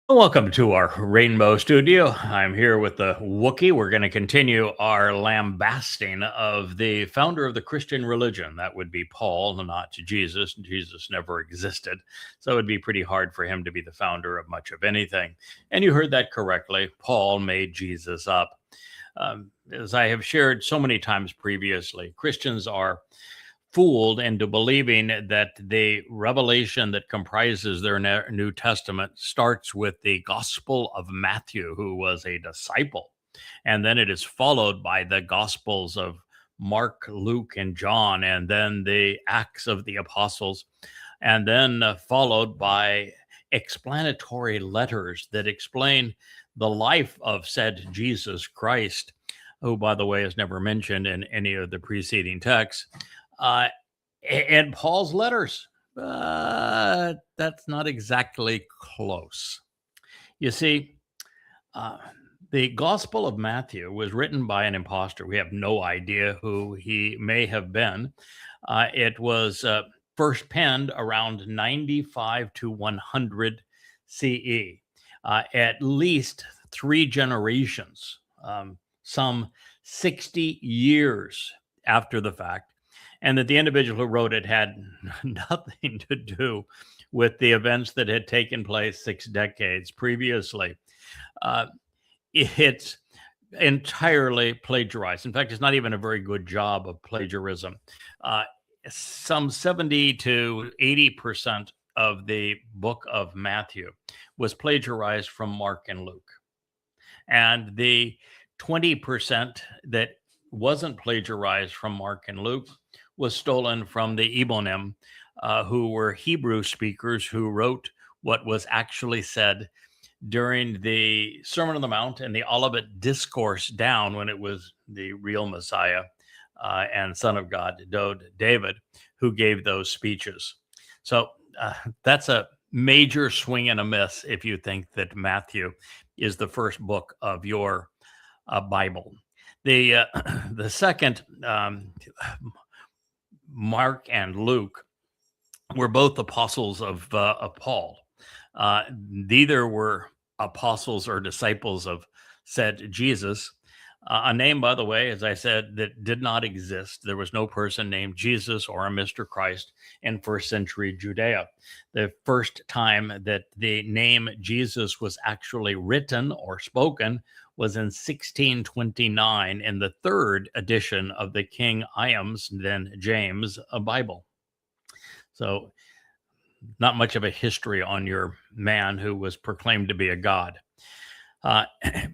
Welcome to our Rainbow Studio. I'm here with the Wookiee. We're going to continue our lambasting of the founder of the Christian religion. That would be Paul, not Jesus. Jesus never existed. So it would be pretty hard for him to be the founder of much of anything. And you heard that correctly. Paul made Jesus up. As I have shared so many times previously, Christians are fooled into believing that the revelation that comprises their New Testament starts with the Gospel of Matthew, who was a disciple. And then it is followed by the Gospels of Mark, Luke, and John, and then the Acts of the Apostles, and then followed by explanatory letters that explain the life of said Jesus Christ, who, by the way, is never mentioned in any of the preceding texts. And Paul's letters, but that's not exactly close. You see, the Gospel of Matthew was written by an impostor. We have no idea who he may have been. It was first penned around 95 to 100 CE, at least 3 generations, some 60 years after the fact. And that the individual who wrote it had nothing to do with the events that had taken place 6 decades previously. It's entirely plagiarized. In fact, it's not even a very good job of plagiarism. Some 70 to 80% of the book of Matthew was plagiarized from Mark and Luke. And the 20% that wasn't plagiarized from Mark and Luke was stolen from the Ebonim, who were Hebrew speakers who wrote what was actually said during the Sermon on the Mount and the Olivet Discourse down when it was the real Messiah and Son of God, David, who gave those speeches. So that's a major swing and a miss if you think that Matthew is the first book of your Bible. The second, Mark and Luke, were both apostles of Paul. Neither were apostles or disciples of said Jesus. A name, by the way, as I said, that did not exist. There was no person named Jesus or a Mr. Christ in first century Judea. The first time that the name Jesus was actually written or spoken was in 1629 in the 3rd edition of the King Iam's, then James, Bible. So not much of a history on your man who was proclaimed to be a god.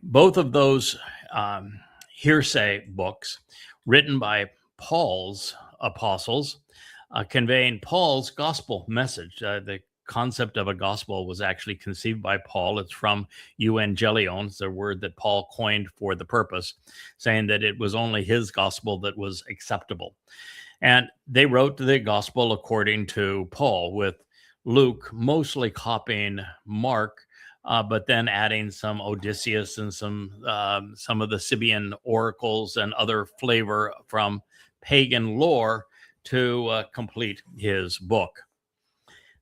Both of those hearsay books written by Paul's apostles conveying Paul's gospel message. The concept of a gospel was actually conceived by Paul. It's from euangelion. It's a word that Paul coined for the purpose, saying that it was only his gospel that was acceptable. And they wrote the gospel according to Paul, with Luke mostly copying Mark, but then adding some Odysseus and some of the Sibian oracles and other flavor from pagan lore to complete his book.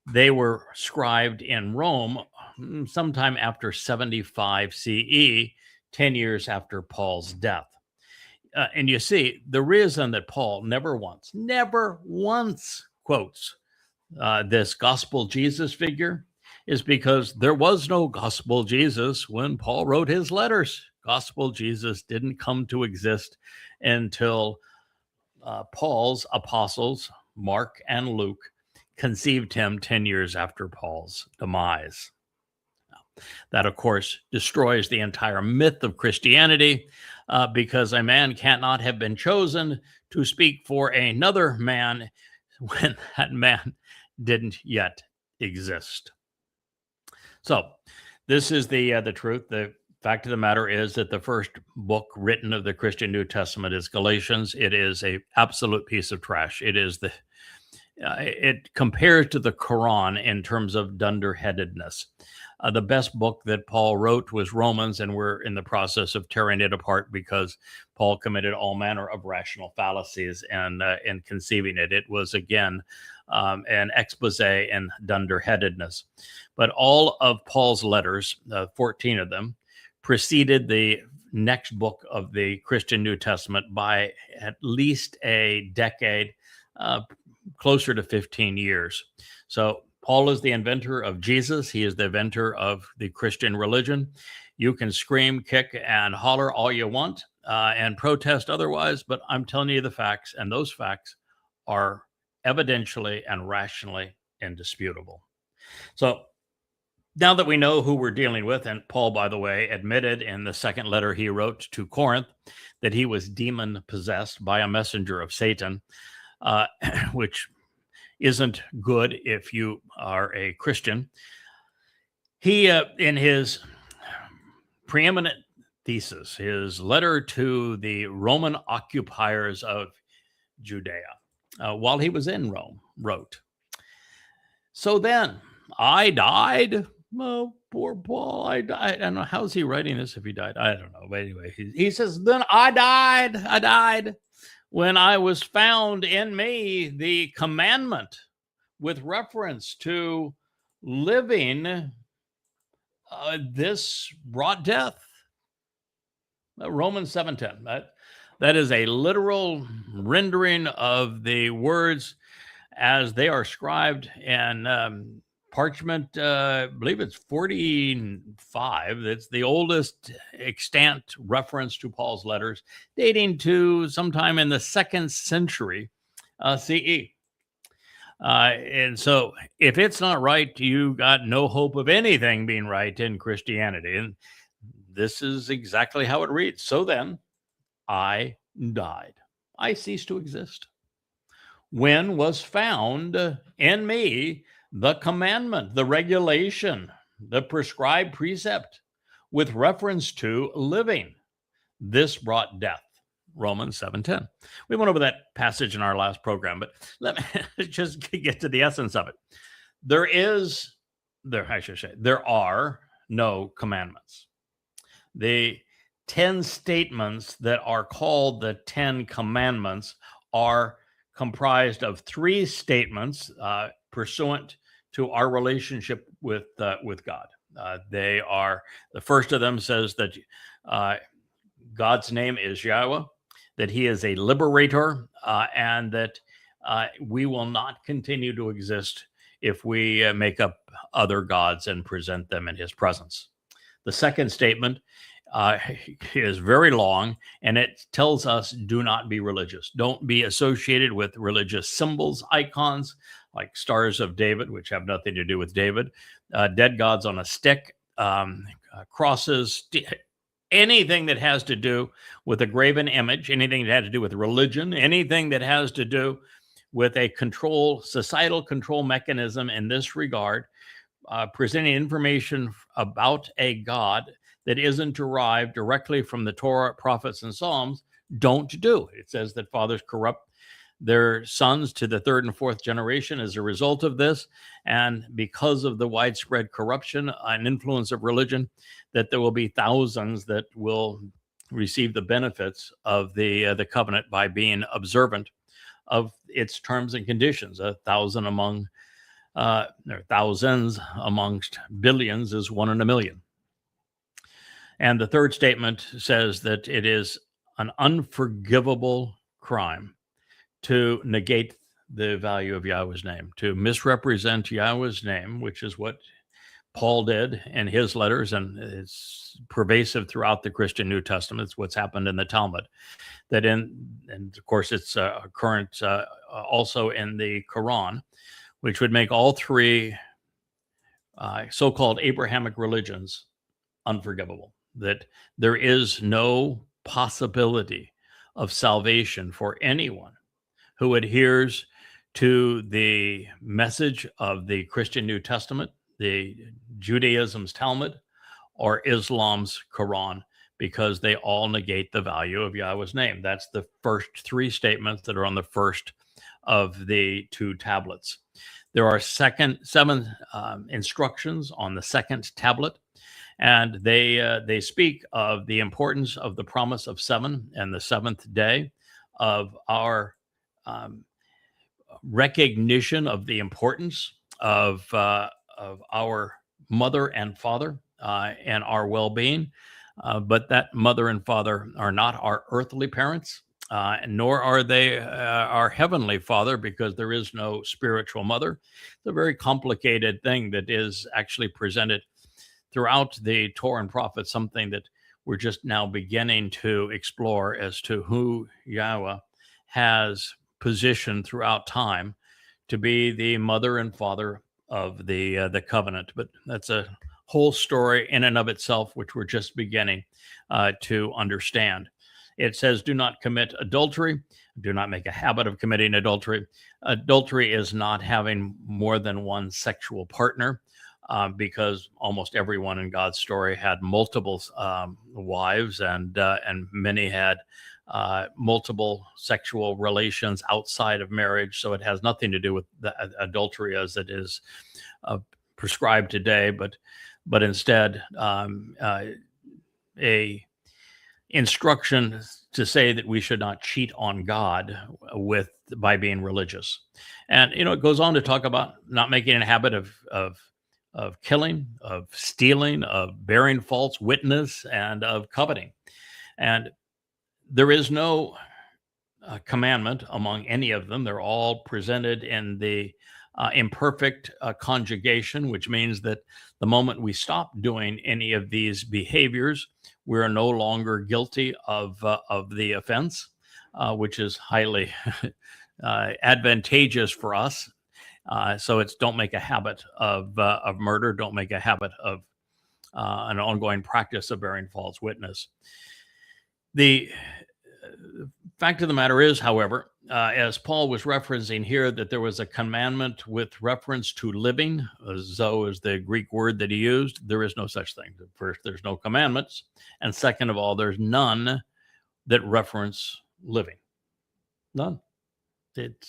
They were scribed in Rome sometime after 75 CE, 10 years after Paul's death. And you see, the reason that Paul never once quotes this gospel Jesus figure is because there was no gospel Jesus when Paul wrote his letters. Gospel Jesus didn't come to exist until Paul's apostles, Mark and Luke, conceived him 10 years after Paul's demise. That, of course, destroys the entire myth of Christianity, because a man cannot have been chosen to speak for another man when that man didn't yet exist. So this is the truth. The fact of the matter is that the first book written of the Christian New Testament is Galatians. It is an absolute piece of trash. It compares to the Quran in terms of dunderheadedness. The best book that Paul wrote was Romans, and we're in the process of tearing it apart because Paul committed all manner of rational fallacies in conceiving it. It was, again, and expose and dunderheadedness. But all of Paul's letters, 14 of them, preceded the next book of the Christian New Testament by at least a decade, closer to 15 years. So Paul is the inventor of Jesus. He is the inventor of the Christian religion. You can scream, kick, and holler all you want and protest otherwise, but I'm telling you the facts, and those facts are evidentially and rationally indisputable. So now that we know who we're dealing with, and Paul, by the way, admitted in the second letter he wrote to Corinth that he was demon-possessed by a messenger of Satan, which isn't good if you are a Christian. He, in his preeminent thesis, his letter to the Roman occupiers of Judea, while he was in Rome, wrote, "So then, I died." Oh, poor Paul, I died. I don't know, how's he writing this if he died? I don't know. But anyway, he says, "Then I died when I was found in me the commandment with reference to living, this brought death." Romans 7:10. That is a literal rendering of the words as they are scribed in parchment. I believe it's 45. That's the oldest extant reference to Paul's letters, dating to sometime in the 2nd century CE. And so if it's not right, you got no hope of anything being right in Christianity. And this is exactly how it reads. "So then, I died. I ceased to exist when was found in me the commandment, the regulation, the prescribed precept with reference to living. This brought death." Romans 7:10. We went over that passage in our last program, but let me just get to the essence of it. There are no commandments. The 10 statements that are called the 10 commandments are comprised of 3 statements pursuant to our relationship with God. They are, the first of them says that God's name is Yahowah, that he is a liberator, and that we will not continue to exist if we make up other gods and present them in his presence. The second statement is very long, and it tells us do not be religious. Don't be associated with religious symbols, icons, like Stars of David, which have nothing to do with David, dead gods on a stick, crosses, anything that has to do with a graven image, anything that has to do with religion, anything that has to do with a societal control mechanism in this regard, presenting information about a God that isn't derived directly from the Torah, prophets, and Psalms, don't do. It says that fathers corrupt their sons to the 3rd and 4th generation as a result of this, and because of the widespread corruption and influence of religion, that there will be thousands that will receive the benefits of the covenant by being observant of its terms and conditions. 1,000 among thousands amongst billions is 1 in a million. And the third statement says that it is an unforgivable crime to negate the value of Yahweh's name, to misrepresent Yahweh's name, which is what Paul did in his letters, and it's pervasive throughout the Christian New Testament. It's what's happened in the Talmud. And of course, it's current also in the Quran, which would make all 3 so-called Abrahamic religions unforgivable. That there is no possibility of salvation for anyone who adheres to the message of the Christian New Testament, the Judaism's Talmud, or Islam's Quran, because they all negate the value of Yahweh's name. That's the first 3 statements that are on the first of the 2 tablets. There are 7 instructions on the second tablet, and they speak of the importance of the promise of 7 and the 7th day of our recognition of the importance of our mother and father and our well-being, but that mother and father are not our earthly parents, nor are they our heavenly father, because there is no spiritual mother. It's a very complicated thing that is actually presented throughout the Torah and prophets, something that we're just now beginning to explore as to who Yahowah has positioned throughout time to be the mother and father of the covenant. But that's a whole story in and of itself, which we're just beginning to understand. It says, do not commit adultery. Do not make a habit of committing adultery. Adultery is not having more than one sexual partner, because almost everyone in God's story had multiple wives, and many had multiple sexual relations outside of marriage. So it has nothing to do with the adultery as it is prescribed today, but instead a instruction to say that we should not cheat on God by being religious. And it goes on to talk about not making a habit of killing, of stealing, of bearing false witness, and of coveting. And there is no commandment among any of them. They're all presented in the imperfect conjugation, which means that the moment we stop doing any of these behaviors, we're no longer guilty of the offense, which is highly advantageous for us. So it's don't make a habit of murder. Don't make a habit of an ongoing practice of bearing false witness. The fact of the matter is, however, as Paul was referencing here, that there was a commandment with reference to living. Zo is the Greek word that he used. There is no such thing. First, there's no commandments. And second of all, there's none that reference living. None. It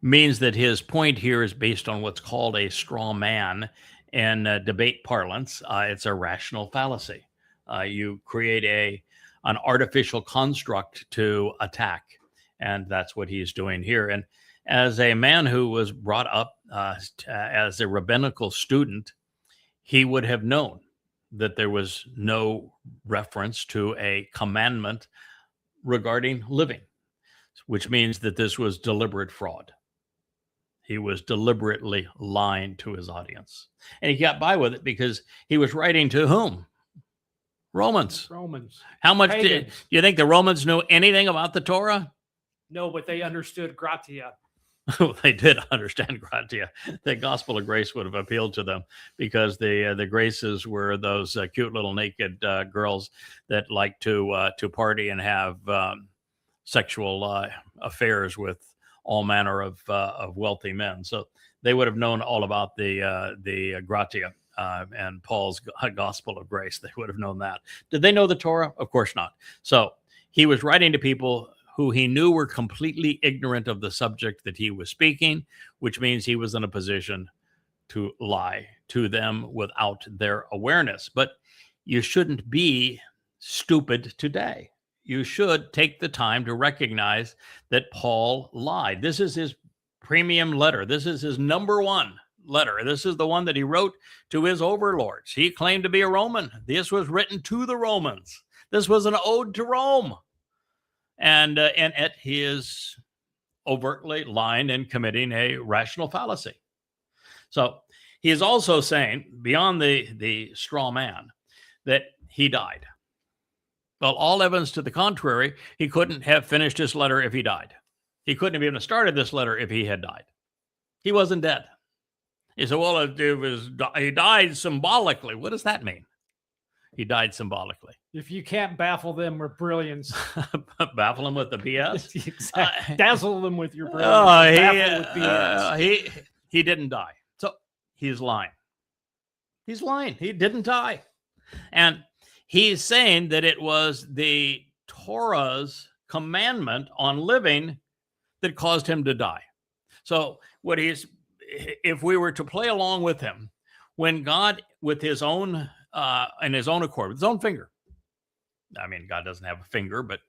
means that his point here is based on what's called a straw man in debate parlance. It's a rational fallacy. You create an artificial construct to attack. And that's what he's doing here. And as a man who was brought up as a rabbinical student, he would have known that there was no reference to a commandment regarding living, which means that this was deliberate fraud. He was deliberately lying to his audience. And he got by with it because he was writing to whom? Romans. How much do you think the Romans knew anything about the Torah? No, but they understood gratia. They did understand gratia. The gospel of grace would have appealed to them, because the graces were those cute little naked girls that like to party and have sexual affairs with all manner of wealthy men. So they would have known all about the gratia and Paul's gospel of grace. They would have known that. Did they know the Torah? Of course not. So he was writing to people who he knew were completely ignorant of the subject that he was speaking, which means he was in a position to lie to them without their awareness. But you shouldn't be stupid today. You should take the time to recognize that Paul lied. This is his premium letter. This is his number one letter. This is the one that he wrote to his overlords. He claimed to be a Roman. This was written to the Romans. This was an ode to Rome. And he is overtly lying and committing a rational fallacy. So he is also saying, beyond the straw man, that he died. Well, all evidence to the contrary, he couldn't have finished his letter if he died. He couldn't have even started this letter if he had died. He wasn't dead. He said, well, he died symbolically. What does that mean? He died symbolically. If you can't baffle them with brilliance. Baffle them with the BS? Exactly. Dazzle them with your brilliance. Baffle with BS. He didn't die. So he's lying. He's lying. He didn't die. And he's saying that it was the Torah's commandment on living that caused him to die. So if we were to play along with him, when God, with his own, in his own accord, with his own finger, I mean, God doesn't have a finger, but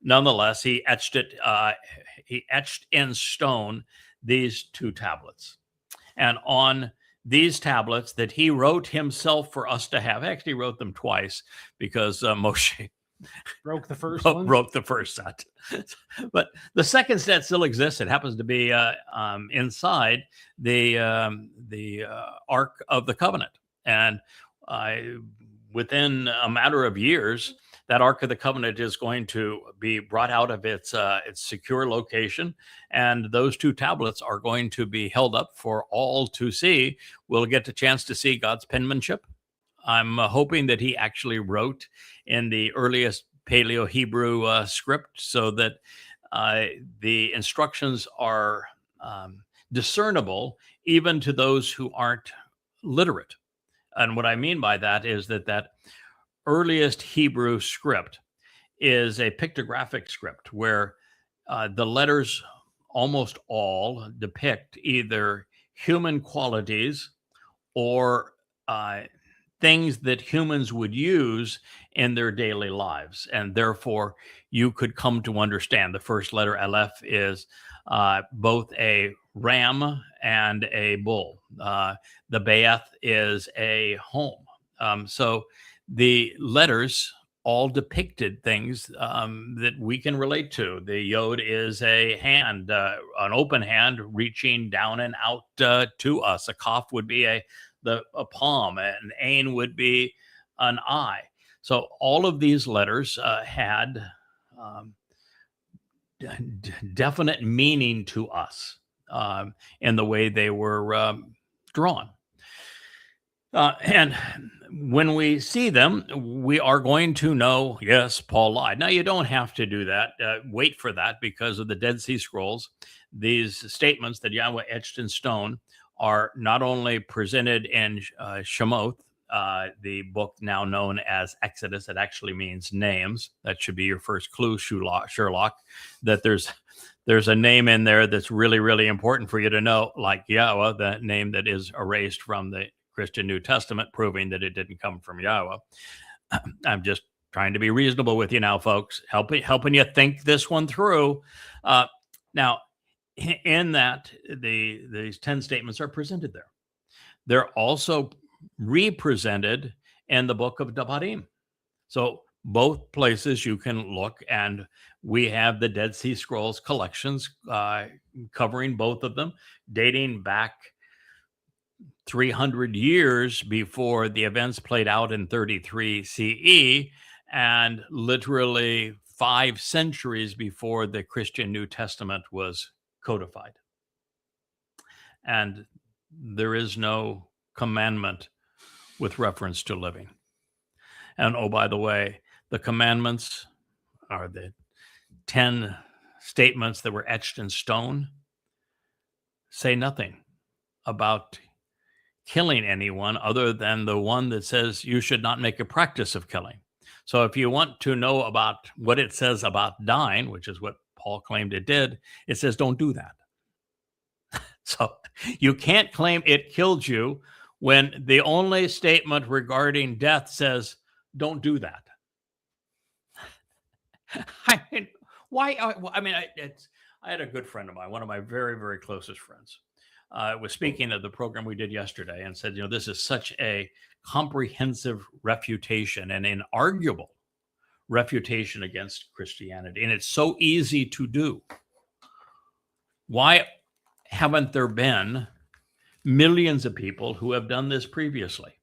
nonetheless, he etched in stone these 2 tablets. And on these tablets that he wrote himself for us to have, actually wrote them twice because Moshe broke the first one. Broke the first set. But the second set still exists. It happens to be inside the Ark of the Covenant. And within a matter of years, that Ark of the Covenant is going to be brought out of its secure location, and those 2 tablets are going to be held up for all to see. We'll get the chance to see God's penmanship. I'm hoping that he actually wrote in the earliest Paleo-Hebrew script so that the instructions are discernible even to those who aren't literate. And what I mean by that is that earliest Hebrew script is a pictographic script where the letters almost all depict either human qualities or things that humans would use in their daily lives. And therefore, you could come to understand the first letter, Aleph, is both a ram and a bull. The Bayeth is a home. So the letters all depicted things that we can relate to. The Yod is a hand, an open hand reaching down and out to us. A Kaf would be a palm, and Ain would be an eye. So all of these letters had definite meaning to us in the way they were drawn. And when we see them, we are going to know, yes, Paul lied. Now, you don't have to do that. Wait for that, because of the Dead Sea Scrolls. These statements that Yahowah etched in stone are not only presented in Shemoth, the book now known as Exodus. It actually means names. That should be your first clue, Sherlock, that there's a name in there that's really, really important for you to know, like Yahowah, the name that is erased from the Christian New Testament, proving that it didn't come from Yahowah. I'm just trying to be reasonable with you now, folks, helping you think this one through. Now, in that, these 10 statements are presented there. They're also represented in the book of Verbatim. So both places you can look, and we have the Dead Sea Scrolls collections covering both of them, dating back 300 years before the events played out in 33 CE, and literally 5 centuries before the Christian New Testament was codified. And there is no commandment with reference to living. And oh, by the way, the commandments are the 10 statements that were etched in stone, say nothing about killing anyone other than the one that says you should not make a practice of killing. So if you want to know about what it says about dying, which is what Paul claimed it did, it says don't do that. So you can't claim it killed you when the only statement regarding death says don't do that. I mean, why? I mean, I had a good friend of mine, one of my very, very closest friends, was speaking at the program we did yesterday and said, this is such a comprehensive refutation and inarguable refutation against Christianity. And it's so easy to do. Why haven't there been millions of people who have done this previously?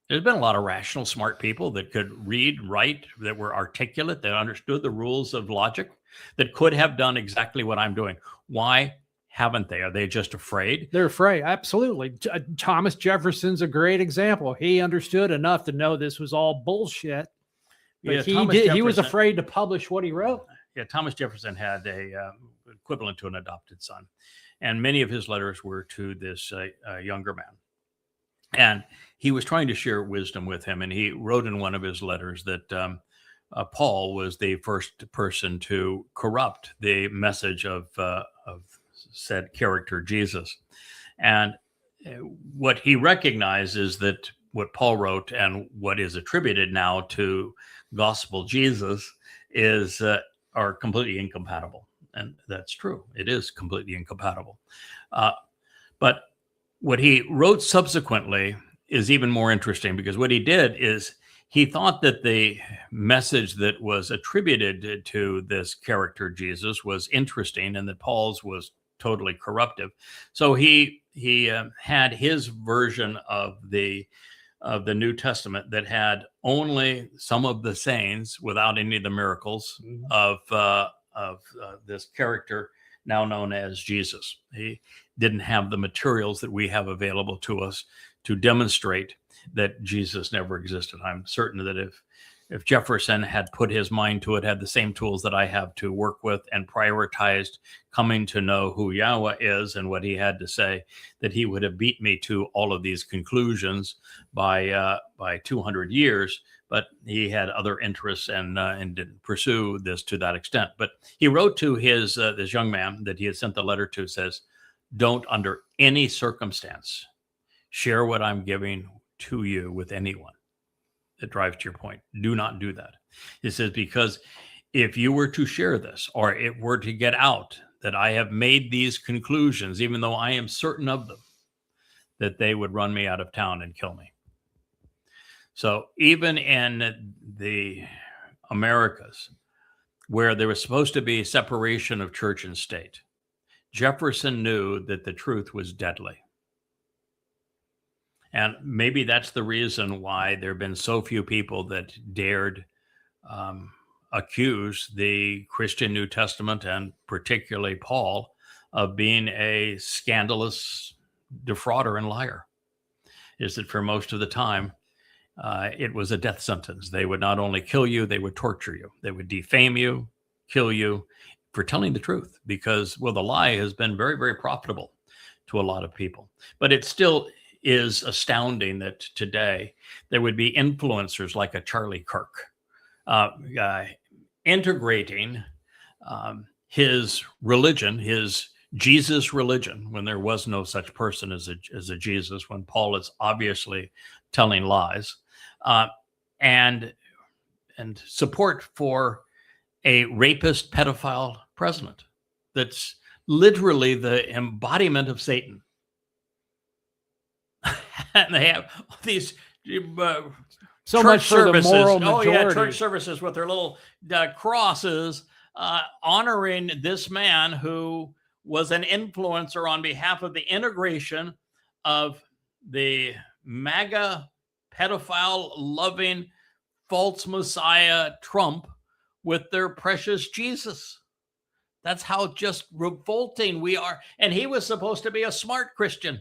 There's been a lot of rational, smart people that could read, write, that were articulate, that understood the rules of logic, that could have done exactly what I'm doing. Why haven't they? Are they just afraid? They're afraid. Absolutely. Thomas Jefferson's a great example. He understood enough to know this was all bullshit. But he was afraid to publish what he wrote. Yeah, Thomas Jefferson had a equivalent to an adopted son. And many of his letters were to this younger man. And he was trying to share wisdom with him. And he wrote in one of his letters that Paul was the first person to corrupt the message of said character, Jesus. And what he recognized is that what Paul wrote and what is attributed now to gospel Jesus is are completely incompatible. And that's true. It is completely incompatible. But what he wrote subsequently is even more interesting, because what he did is he thought that the message that was attributed to this character Jesus was interesting, and that Paul's was totally corruptive. So he had his version of the New Testament that had only some of the sayings without any of the miracles of this character now known as Jesus. He didn't have the materials that we have available to us to demonstrate that Jesus never existed. I'm certain that if Jefferson had put his mind to it, had the same tools that I have to work with, and prioritized coming to know who Yahowah is and what he had to say, that he would have beat me to all of these conclusions by 200 years. But he had other interests and didn't pursue this to that extent. But he wrote to his this young man that he had sent the letter to, says, "Don't under any circumstance share what I'm giving to you with anyone." That drives to your point. Do not do that. It says, because if you were to share this, or it were to get out that I have made these conclusions, even though I am certain of them, that they would run me out of town and kill me. So even in the Americas, where there was supposed to be separation of church and state, Jefferson knew that the truth was deadly. And maybe that's the reason why there have been so few people that dared accuse the Christian New Testament, and particularly Paul, of being a scandalous defrauder and liar. Is that for most of the time, it was a death sentence. They would not only kill you, they would torture you. They would defame you, kill you for telling the truth, because, well, the lie has been very, very profitable to a lot of people. But it still is astounding that today there would be influencers like a Charlie Kirk integrating his religion, his Jesus religion, when there was no such person as a Jesus, when Paul is obviously telling lies, and support for a rapist, pedophile president that's literally the embodiment of Satan. And they have these so much for services. The moral majority. Oh yeah, church services with their little crosses, honoring this man who was an influencer on behalf of the integration of the MAGA, pedophile-loving, false Messiah Trump with their precious Jesus. That's how just revolting we are. And he was supposed to be a smart Christian.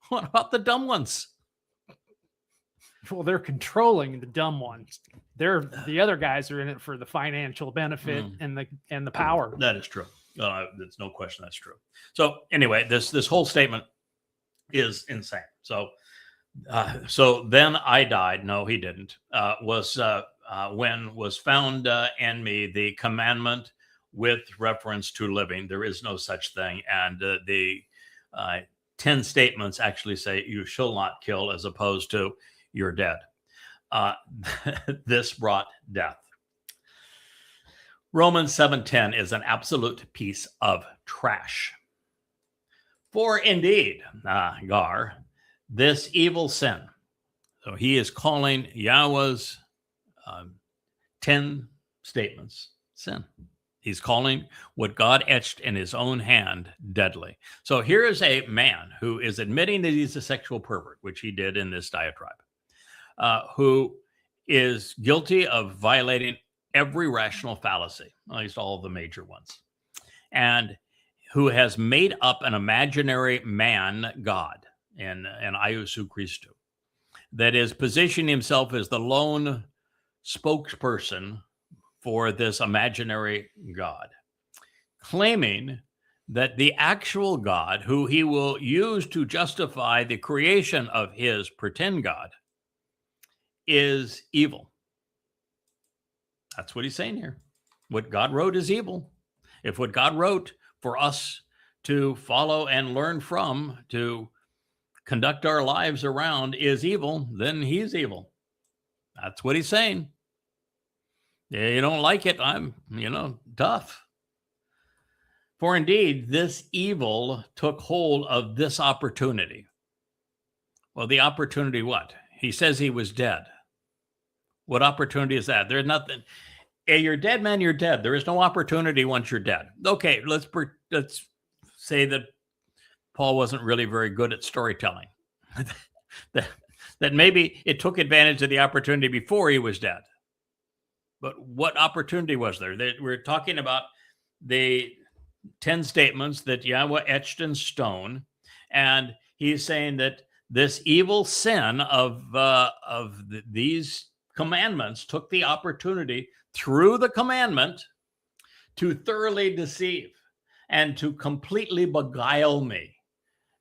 What about the dumb ones? Well, they're controlling the dumb ones. The other guys are in it for the financial benefit and the power. That is true. There's no question that's true. So anyway, this whole statement is insane. So then I died. No, he didn't. When was found in me the commandment with reference to living. There is no such thing. And the 10 statements actually say you shall not kill, as opposed to you're dead. This brought death. Romans 7:10 is an absolute piece of trash. For indeed, this evil sin. So he is calling Yahowah's 10 statements sin. He's calling what God etched in his own hand deadly. So here is a man who is admitting that he's a sexual pervert, which he did in this diatribe, who is guilty of violating every rational fallacy, at least all of the major ones, and who has made up an imaginary man God, an Iousu Christou, that is positioning himself as the lone spokesperson for this imaginary God, claiming that the actual God, who he will use to justify the creation of his pretend God, is evil. That's what he's saying here. What God wrote is evil. If what God wrote for us to follow and learn from, to conduct our lives around, is evil, then he's evil. That's what he's saying. Yeah, you don't like it, I'm, tough. For indeed, this evil took hold of this opportunity. Well, the opportunity what? He says he was dead. What opportunity is that? There's nothing. Hey, you're dead, man, you're dead. There is no opportunity once you're dead. Okay, let's say that Paul wasn't really very good at storytelling. that maybe it took advantage of the opportunity before he was dead. But what opportunity was there? We're talking about the 10 statements that Yahowah etched in stone, and he's saying that this evil sin of these commandments took the opportunity through the commandment to thoroughly deceive and to completely beguile me.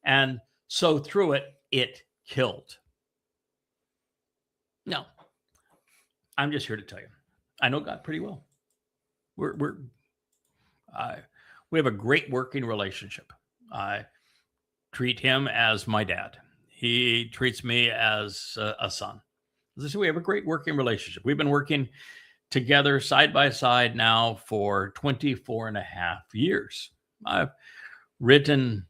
And so through it killed. No, I'm just here to tell you, I know God pretty well. We have a great working relationship. I treat him as my dad. He treats me as a son. As I say, we have a great working relationship. We've been working together side by side now for 24 and a half years. I've written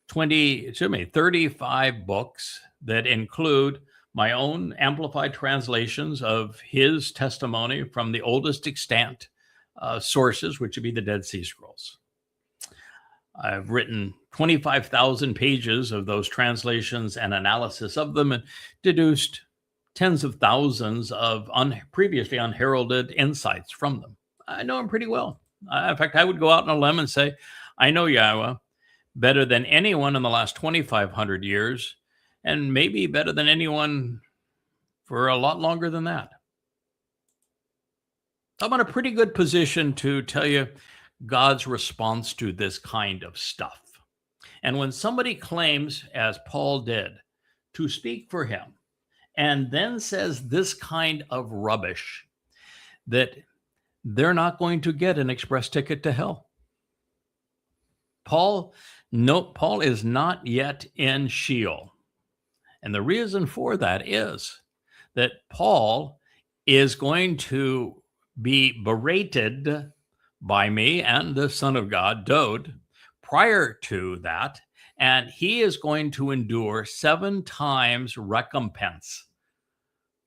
35 books that include my own amplified translations of his testimony from the oldest extant sources, which would be the Dead Sea Scrolls. I've written 25,000 pages of those translations and analysis of them, and deduced tens of thousands of previously unheralded insights from them. I know him pretty well. In fact, I would go out on a limb and say, I know Yahowah better than anyone in the last 2,500 years, and maybe better than anyone for a lot longer than that. I'm in a pretty good position to tell you God's response to this kind of stuff. And when somebody claims, as Paul did, to speak for him, and then says this kind of rubbish, that they're not going to get an express ticket to hell. Paul is not yet in Sheol. And the reason for that is that Paul is going to be berated by me and the Son of God, Dode, prior to that, and he is going to endure 7 times recompense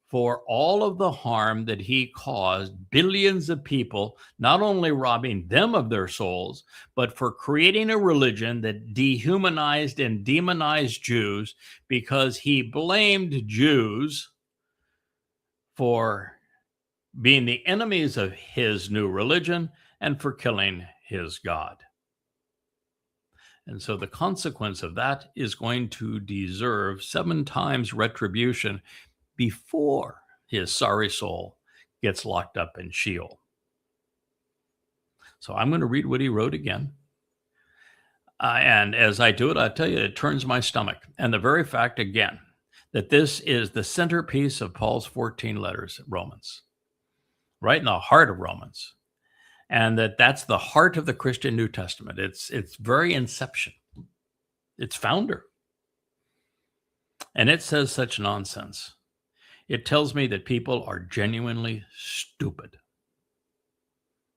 for all of the harm that he caused billions of people, not only robbing them of their souls, but for creating a religion that dehumanized and demonized Jews, because he blamed Jews for being the enemies of his new religion and for killing his God. And so the consequence of that is going to deserve 7 times retribution before his sorry soul gets locked up in Sheol. So I'm going to read what he wrote again. And as I do it, I tell you, it turns my stomach. And the very fact, again, that this is the centerpiece of Paul's 14 letters, Romans, right in the heart of Romans. And that's the heart of the Christian New Testament. It's very inception. It's founder. And it says such nonsense. It tells me that people are genuinely stupid.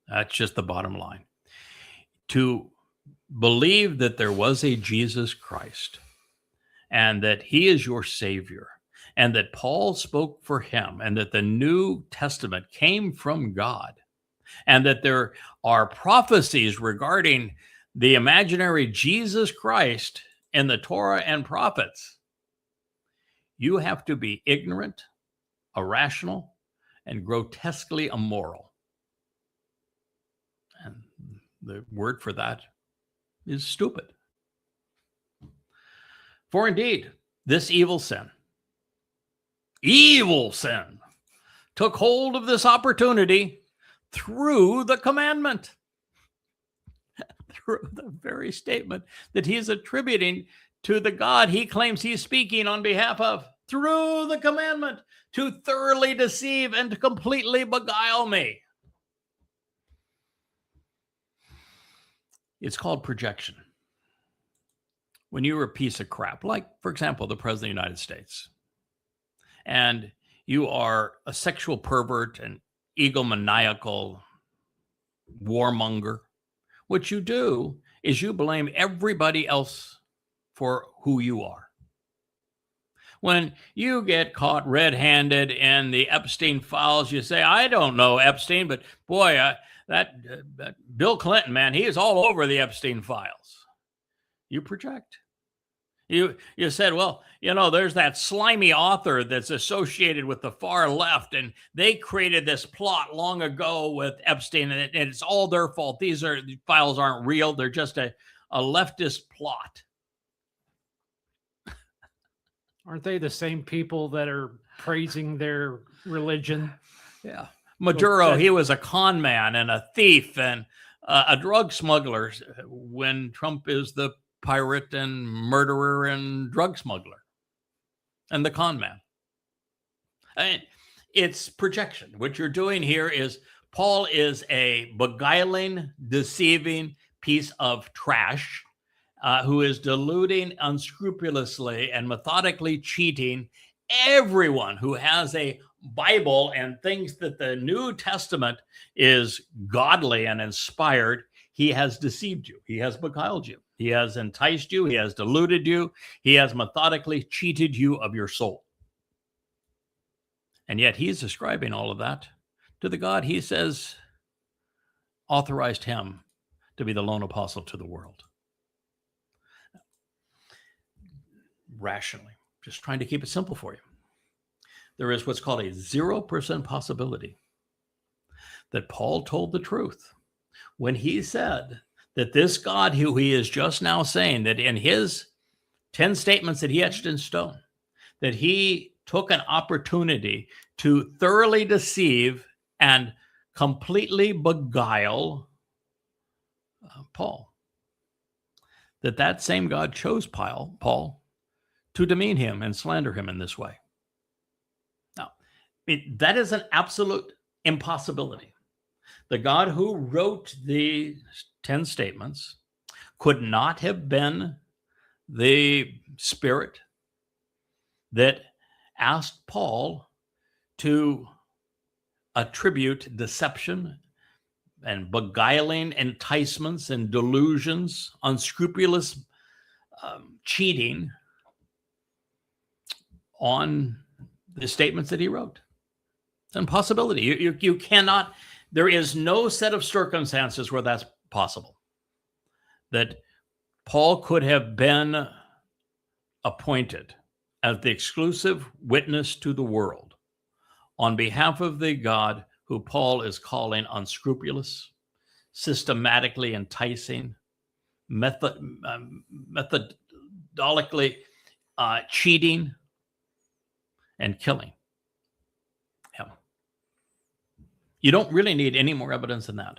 That's just the bottom line. To believe that there was a Jesus Christ and that he is your Savior and that Paul spoke for him and that the New Testament came from God and that there are prophecies regarding the imaginary Jesus Christ in the Torah and prophets, you have to be ignorant, irrational, and grotesquely immoral. And the word for that is stupid. For indeed, this evil sin, took hold of this opportunity through the commandment, through the very statement that he is attributing to the God he claims he's speaking on behalf of, through the commandment, to thoroughly deceive and to completely beguile me. It's called projection. When you're a piece of crap, like, for example, the President of the United States, and you are a sexual pervert and egomaniacal warmonger, what you do is you blame everybody else for who you are. When you get caught red-handed in the Epstein files, you say, I don't know Epstein, but boy, that Bill Clinton, man, he is all over the Epstein files. You project. You said, well, there's that slimy author that's associated with the far left, and they created this plot long ago with Epstein, and it's all their fault. These files aren't real. They're just a leftist plot. Aren't they the same people that are praising their religion? Yeah. Maduro, he was a con man and a thief and a drug smuggler, when Trump is the pirate and murderer and drug smuggler and the con man. It's projection. What you're doing here is Paul is a beguiling, deceiving piece of trash who is deluding unscrupulously and methodically cheating everyone who has a Bible and thinks that the New Testament is godly and inspired. He has deceived you. He has beguiled you. He has enticed you. He has deluded you. He has methodically cheated you of your soul. And yet he's ascribing all of that to the God he says authorized him to be the lone apostle to the world. Rationally, just trying to keep it simple for you. There is what's called a 0% possibility that Paul told the truth when he said that this God who he is just now saying that in his 10 statements that he etched in stone, that he took an opportunity to thoroughly deceive and completely beguile Paul. That same God chose Paul to demean him and slander him in this way. Now, that is an absolute impossibility. The God who wrote the 10 statements could not have been the spirit that asked Paul to attribute deception and beguiling enticements and delusions, unscrupulous cheating on the statements that he wrote. It's an impossibility. You cannot, there is no set of circumstances where that's possible. That Paul could have been appointed as the exclusive witness to the world on behalf of the God who Paul is calling unscrupulous, systematically enticing, methodically cheating, and killing him. You don't really need any more evidence than that.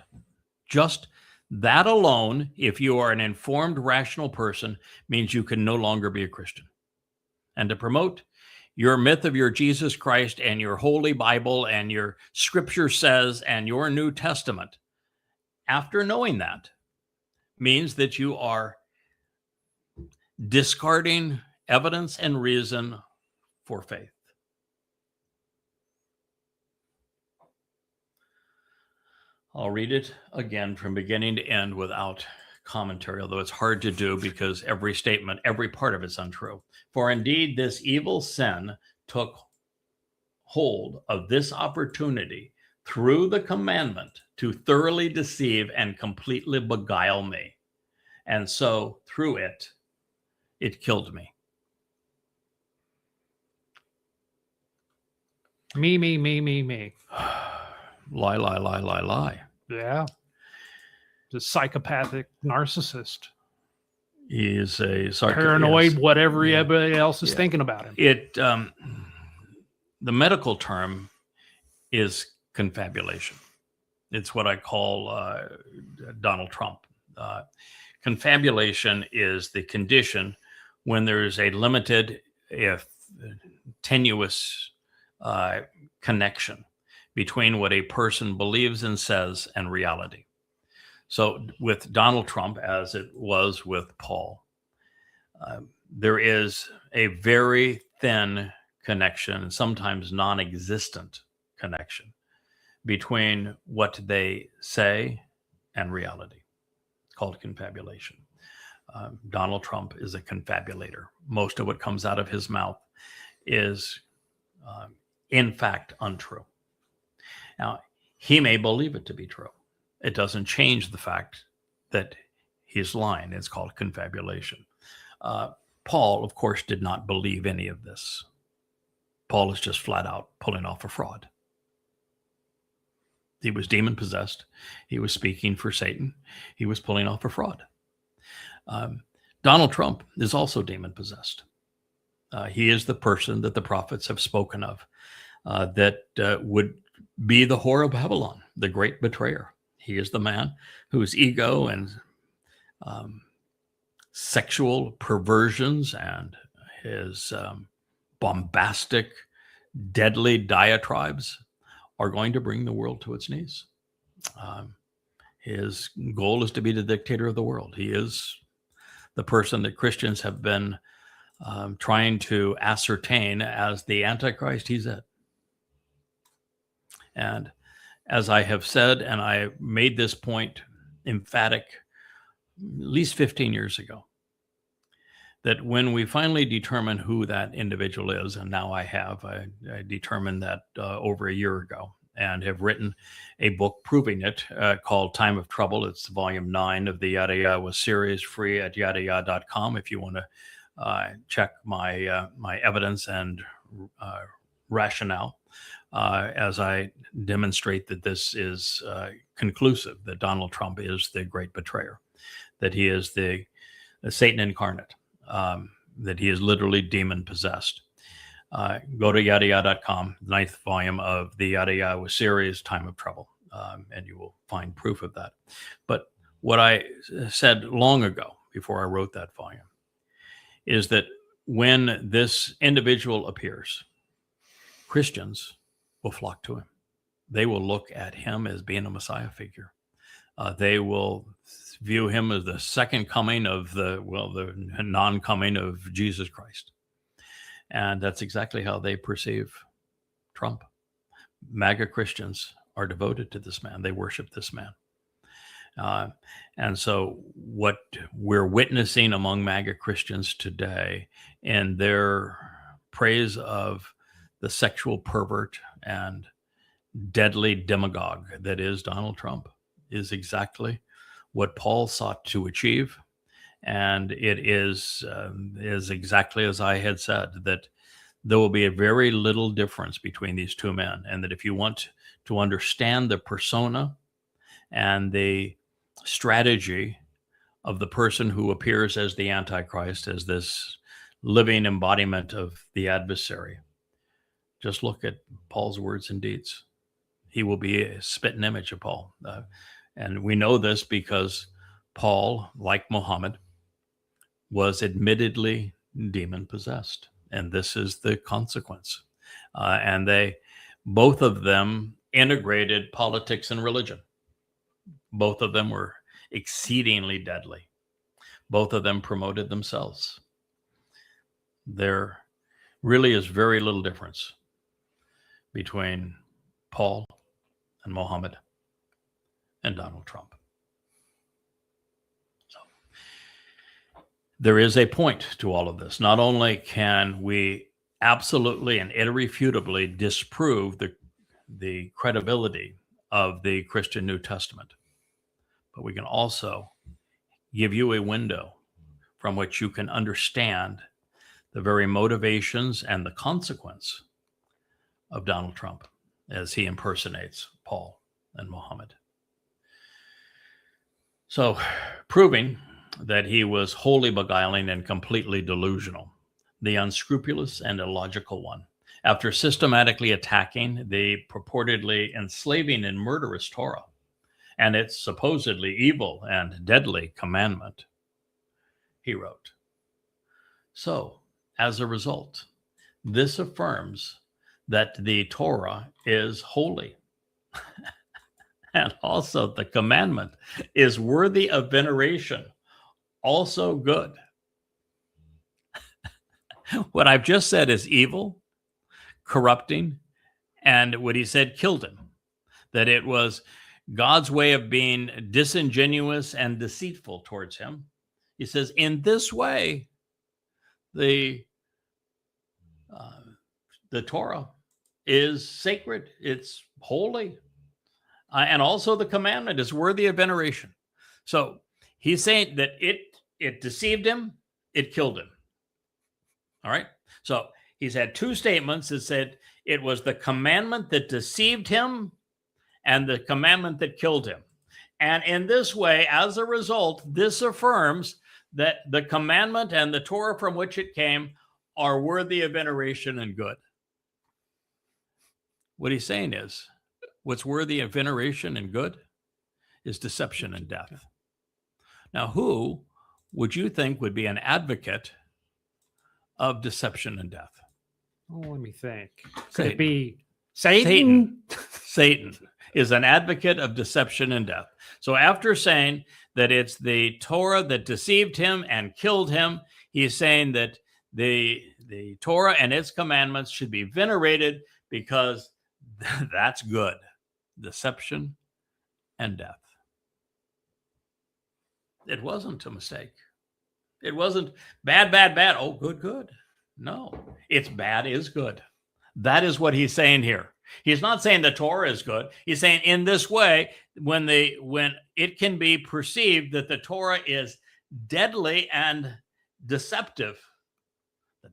Just that alone, if you are an informed, rational person, means you can no longer be a Christian. And to promote your myth of your Jesus Christ and your Holy Bible and your Scripture says and your New Testament, after knowing that, means that you are discarding evidence and reason for faith. I'll read it again from beginning to end without commentary, although it's hard to do because every statement, every part of it's untrue. For indeed, this evil sin took hold of this opportunity through the commandment to thoroughly deceive and completely beguile me. And so through it, it killed me. Me. Lie. Yeah. The psychopathic narcissist. He is a paranoid, whatever everybody else is thinking about him. The medical term is confabulation. It's what I call Donald Trump. Confabulation is the condition when there's a limited, if tenuous connection between what a person believes and says and reality. So with Donald Trump, as it was with Paul, there is a very thin connection, sometimes non-existent connection between what they say and reality. called confabulation. Donald Trump is a confabulator. Most of what comes out of his mouth is, in fact, untrue. Now, he may believe it to be true. It doesn't change the fact that he's lying. It's called confabulation. Paul, of course, did not believe any of this. Paul is just flat out pulling off a fraud. He was demon possessed. He was speaking for Satan. He was pulling off a fraud. Donald Trump is also demon possessed. He is the person that the prophets have spoken of that would be the whore of Babylon, the great betrayer. He is the man whose ego and sexual perversions and his bombastic, deadly diatribes are going to bring the world to its knees. His goal is to be the dictator of the world. He is the person that Christians have been trying to ascertain as the Antichrist. He's it. And as I have said, and I made this point emphatic at least 15 years ago, that when we finally determine who that individual is, and now I determined that over a year ago, and have written a book proving it called Time of Trouble. It's volume 9 of the Yahowah series, free at yahowah.com if you want to check my evidence and rationale as I demonstrate that this is conclusive, that Donald Trump is the great betrayer, that he is the Satan incarnate, that he is literally demon possessed. Go to yahowah.com, 9th volume of the Yahowah series, Time of Trouble, and you will find proof of that. But what I said long ago, before I wrote that volume, is that when this individual appears, Christians will flock to him. They will look at him as being a Messiah figure. They will view him as the second coming of the non-coming of Jesus Christ. And that's exactly how they perceive Trump. MAGA Christians are devoted to this man. They worship this man. And so what we're witnessing among MAGA Christians today in their praise of the sexual pervert and deadly demagogue that is Donald Trump is exactly what Paul sought to achieve. And it is exactly as I had said, that there will be a very little difference between these two men. And that if you want to understand the persona and the strategy of the person who appears as the Antichrist, as this living embodiment of the adversary, just look at Paul's words and deeds. He will be a spitting image of Paul. And we know this because Paul, like Muhammad, was admittedly demon possessed. And this is the consequence. And both of them integrated politics and religion. Both of them were exceedingly deadly. Both of them promoted themselves. There really is very little difference between Paul and Muhammad and Donald Trump. There is a point to all of this. Not only can we absolutely and irrefutably disprove the credibility of the Christian New Testament, but we can also give you a window from which you can understand the very motivations and the consequence of Donald Trump as he impersonates Paul and Muhammad. So, proving that he was wholly beguiling and completely delusional, the unscrupulous and illogical one, after systematically attacking the purportedly enslaving and murderous Towrah and its supposedly evil and deadly commandment, he wrote, "So, as a result, this affirms that the Towrah is holy, and also the commandment is worthy of veneration, also good." What I've just said is evil, corrupting, and what he said killed him. That it was God's way of being disingenuous and deceitful towards him. He says, in this way, the Torah is sacred. It's holy. And also the commandment is worthy of veneration. So he's saying that it deceived him, it killed him. All right. So he's had two statements that said it was the commandment that deceived him and the commandment that killed him. And in this way, as a result, this affirms that the commandment and the Torah from which it came are worthy of veneration and good. What he's saying is, what's worthy of veneration and good is deception and death. Now, who would you think would be an advocate of deception and death? Oh, let me think. Could Satan. it be Satan? Satan is an advocate of deception and death. So after saying that it's the Torah that deceived him and killed him, he's saying that the Torah and its commandments should be venerated because that's good. Deception and death. It wasn't a mistake. It wasn't bad, bad, bad. Oh, good, good. No, it's bad is good. That is what he's saying here. He's not saying the Torah is good. He's saying in this way, when it can be perceived that the Torah is deadly and deceptive,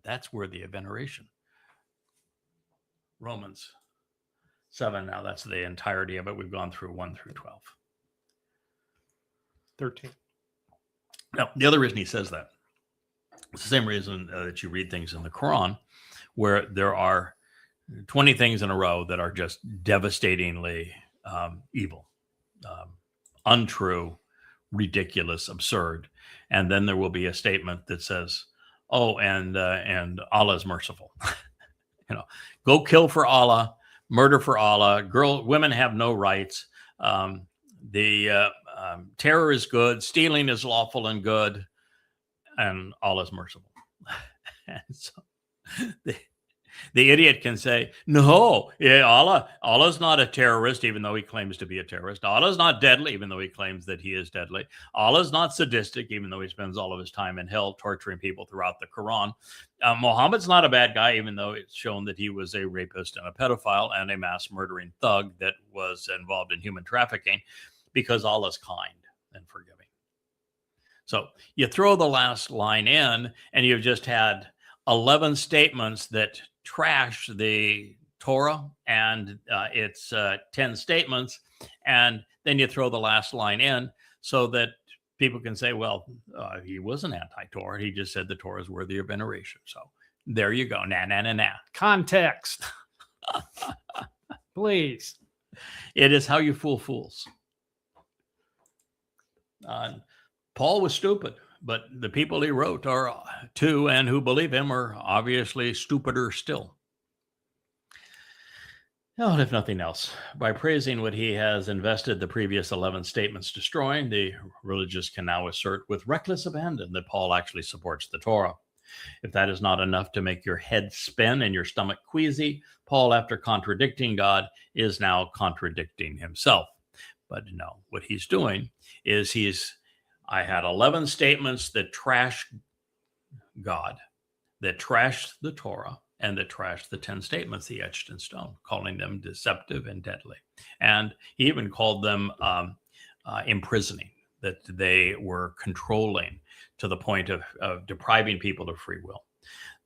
that's worthy of veneration. Romans 7. Now that's the entirety of it. We've gone through 1 through 12. 13. Now, the other reason he says that, it's the same reason that you read things in the Quran where there are 20 things in a row that are just devastatingly evil, untrue, ridiculous, absurd. And then there will be a statement that says, oh, and Allah is merciful. Go kill for Allah, murder for Allah, women have no rights. Terror is good, stealing is lawful and good, and Allah is merciful. And so the idiot can say, no, Allah's not a terrorist, even though he claims to be a terrorist. Allah's not deadly, even though he claims that he is deadly. Allah's not sadistic, even though he spends all of his time in hell torturing people throughout the Quran. Muhammad's not a bad guy, even though it's shown that he was a rapist and a pedophile and a mass murdering thug that was involved in human trafficking, because Allah's kind and forgiving. So you throw the last line in, and you've just had 11 statements that trash the Torah and its 10 statements, and then you throw the last line in so that people can say, well, he wasn't anti-Torah. He just said the Torah is worthy of veneration. So there you go. Nah. Context. Please. It is how you fool fools. Paul was stupid, but the people he wrote to and who believe him are obviously stupider still. Oh, if nothing else, by praising what he has invested the previous 11 statements destroying, the religious can now assert with reckless abandon that Paul actually supports the Torah. If that is not enough to make your head spin and your stomach queasy, Paul, after contradicting God, is now contradicting himself. But no, what he's doing is I had 11 statements that trash God, that trash the Torah, and that trash the 10 statements he etched in stone, calling them deceptive and deadly. And he even called them imprisoning, that they were controlling to the point of depriving people of free will,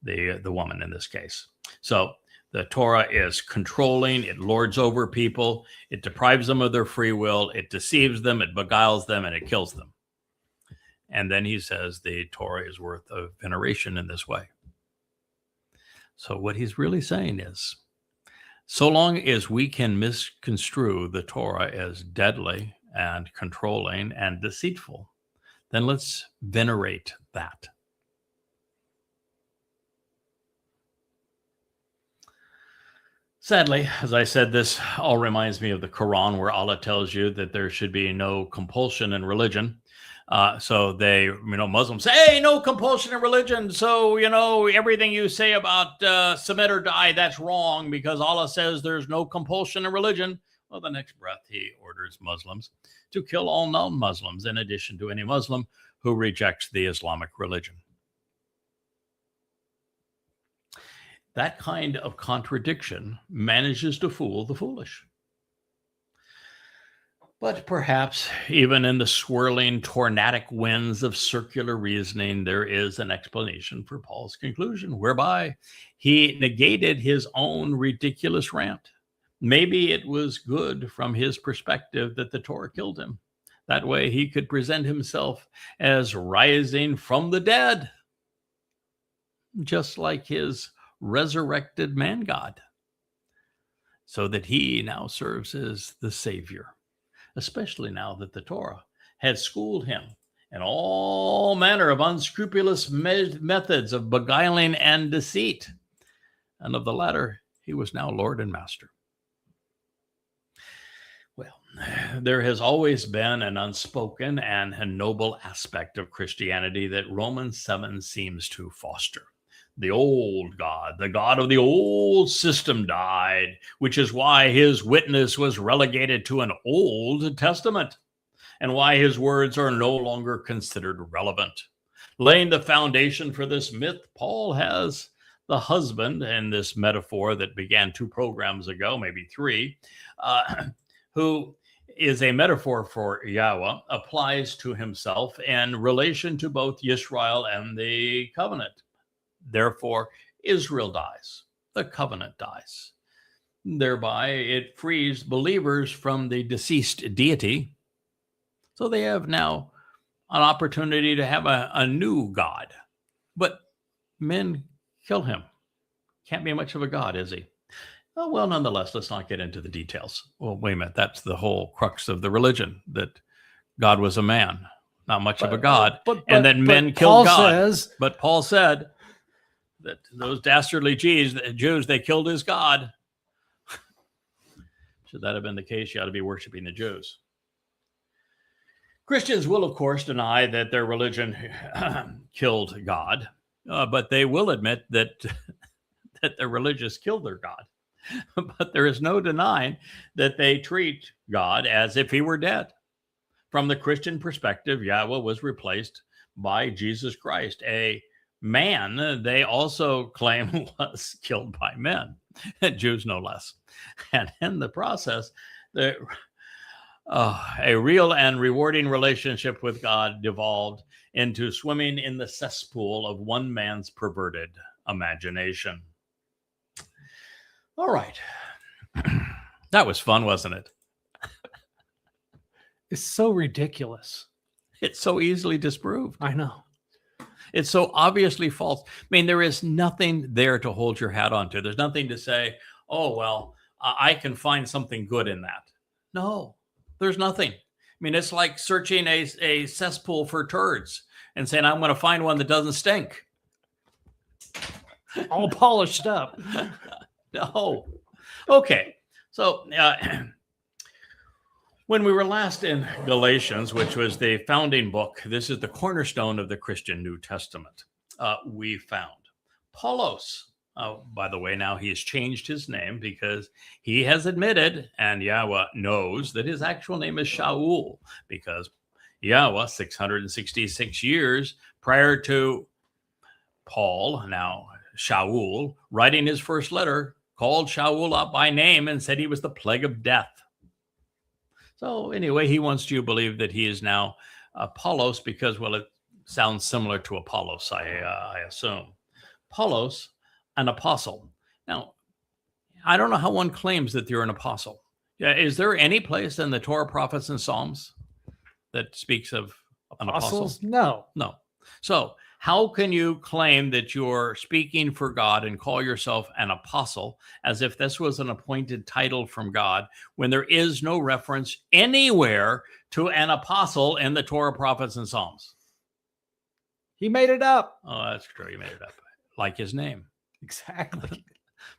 the woman in this case. So the Torah is controlling, it lords over people, it deprives them of their free will, it deceives them, it beguiles them, and it kills them. And then he says the Torah is worth of veneration in this way. So what he's really saying is, so long as we can misconstrue the Torah as deadly and controlling and deceitful, then let's venerate that. Sadly, as I said, this all reminds me of the Quran, where Allah tells you that there should be no compulsion in religion. So they, Muslims say, hey, no compulsion in religion. So, everything you say about submit or die, that's wrong because Allah says there's no compulsion in religion. Well, the next breath, he orders Muslims to kill all non-Muslims, in addition to any Muslim who rejects the Islamic religion. That kind of contradiction manages to fool the foolish. But perhaps even in the swirling tornadic winds of circular reasoning, there is an explanation for Paul's conclusion, whereby he negated his own ridiculous rant. Maybe it was good from his perspective that the Torah killed him. That way he could present himself as rising from the dead, just like his resurrected man God, so that he now serves as the Savior, especially now that the Torah had schooled him in all manner of unscrupulous methods of beguiling and deceit. And of the latter, he was now Lord and Master. Well, there has always been an unspoken and a noble aspect of Christianity that Romans 7 seems to foster. The old God, the God of the old system died, which is why his witness was relegated to an Old Testament, and why his words are no longer considered relevant. Laying the foundation for this myth, Paul has the husband in this metaphor that began 2 programs ago, maybe 3, who is a metaphor for Yahowah, applies to himself in relation to both Israel and the covenant. Therefore, Israel dies, the covenant dies. Thereby, it frees believers from the deceased deity. So they have now an opportunity to have a new God. But men kill him. Can't be much of a God, is he? Oh, well, nonetheless, let's not get into the details. Well, wait a minute. That's the whole crux of the religion, that God was a man, not much of a God, and that men killed God. But Paul said that those dastardly Jews, they killed his God. Should that have been the case, you ought to be worshiping the Jews. Christians will, of course, deny that their religion killed God, but they will admit that their religious killed their God. But there is no denying that they treat God as if he were dead. From the Christian perspective, Yahowah was replaced by Jesus Christ, a man they also claim was killed by men, Jews no less. And in the process, a real and rewarding relationship with God devolved into swimming in the cesspool of one man's perverted imagination. All right. That was fun, wasn't it? It's so ridiculous. It's so easily disproved. I know. It's so obviously false. I mean, there is nothing there to hold your hat onto. There's nothing to say, oh, well, I can find something good in that. No, there's nothing. I mean, it's like searching a cesspool for turds and saying, I'm going to find one that doesn't stink. All polished up. No. Okay. So when we were last in Galatians, which was the founding book, this is the cornerstone of the Christian New Testament, we found Paulos. By the way, now he has changed his name because he has admitted, and Yahowah knows, that his actual name is Shaul, because Yahowah, 666 years prior to Paul, now Shaul, writing his first letter, called Shaul up by name and said he was the plague of death. So anyway, he wants you to believe that he is now Apollos because, well, it sounds similar to Apollos, I assume. Paulos, an apostle. Now, I don't know how one claims that you're an apostle. Is there any place in the Torah, prophets, and Psalms that speaks of an apostle? No. So how can you claim that you're speaking for God and call yourself an apostle as if this was an appointed title from God when there is no reference anywhere to an apostle in the Torah, prophets, and Psalms? He made it up. Oh, that's true. He made it up. Like his name. Exactly.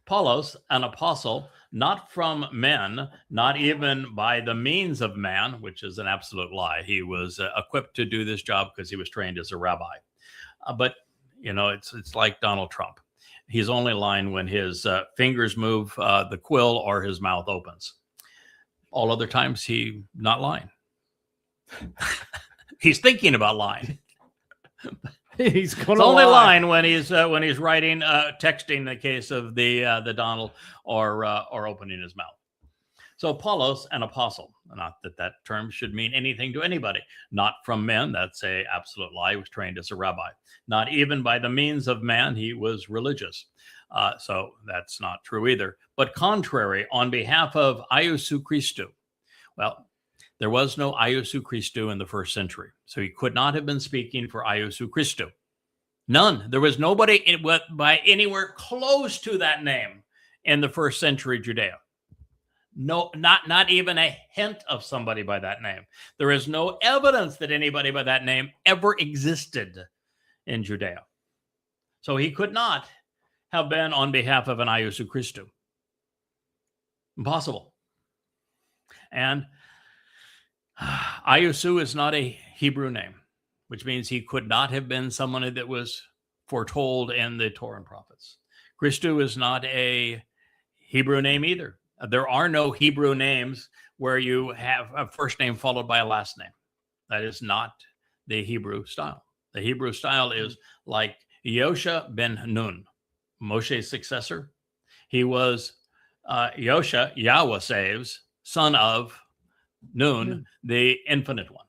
Paulos, an apostle, not from men, not even by the means of man, which is an absolute lie. He was equipped to do this job because he was trained as a rabbi. But, you know, it's like Donald Trump. He's only lying when his fingers move the quill or his mouth opens. All other times, he not lying. He's thinking about lying. He's going to lie. Only lying when he's writing, texting. The case of the Donald, or opening his mouth. So Apollos, an apostle, not that term should mean anything to anybody, not from men. That's a absolute lie. He was trained as a rabbi. Not even by the means of man, he was religious. So that's not true either. But contrary, on behalf of Iousu Christou. Well, there was no Iousu Christou in the first century, so he could not have been speaking for Iousu Christou. None. There was nobody by anywhere close to that name in the first century Judea. No, not even a hint of somebody by that name. There is no evidence that anybody by that name ever existed in Judea. So he could not have been on behalf of an Iousu Christou. Impossible. And Iousu is not a Hebrew name, which means he could not have been someone that was foretold in the Torah and prophets. Christou is not a Hebrew name either. There are no Hebrew names where you have a first name followed by a last name. That is not the Hebrew style. The Hebrew style is like Yosha ben Nun, Moshe's successor. He was Yosha, Yahowah saves, son of Nun, the infinite one.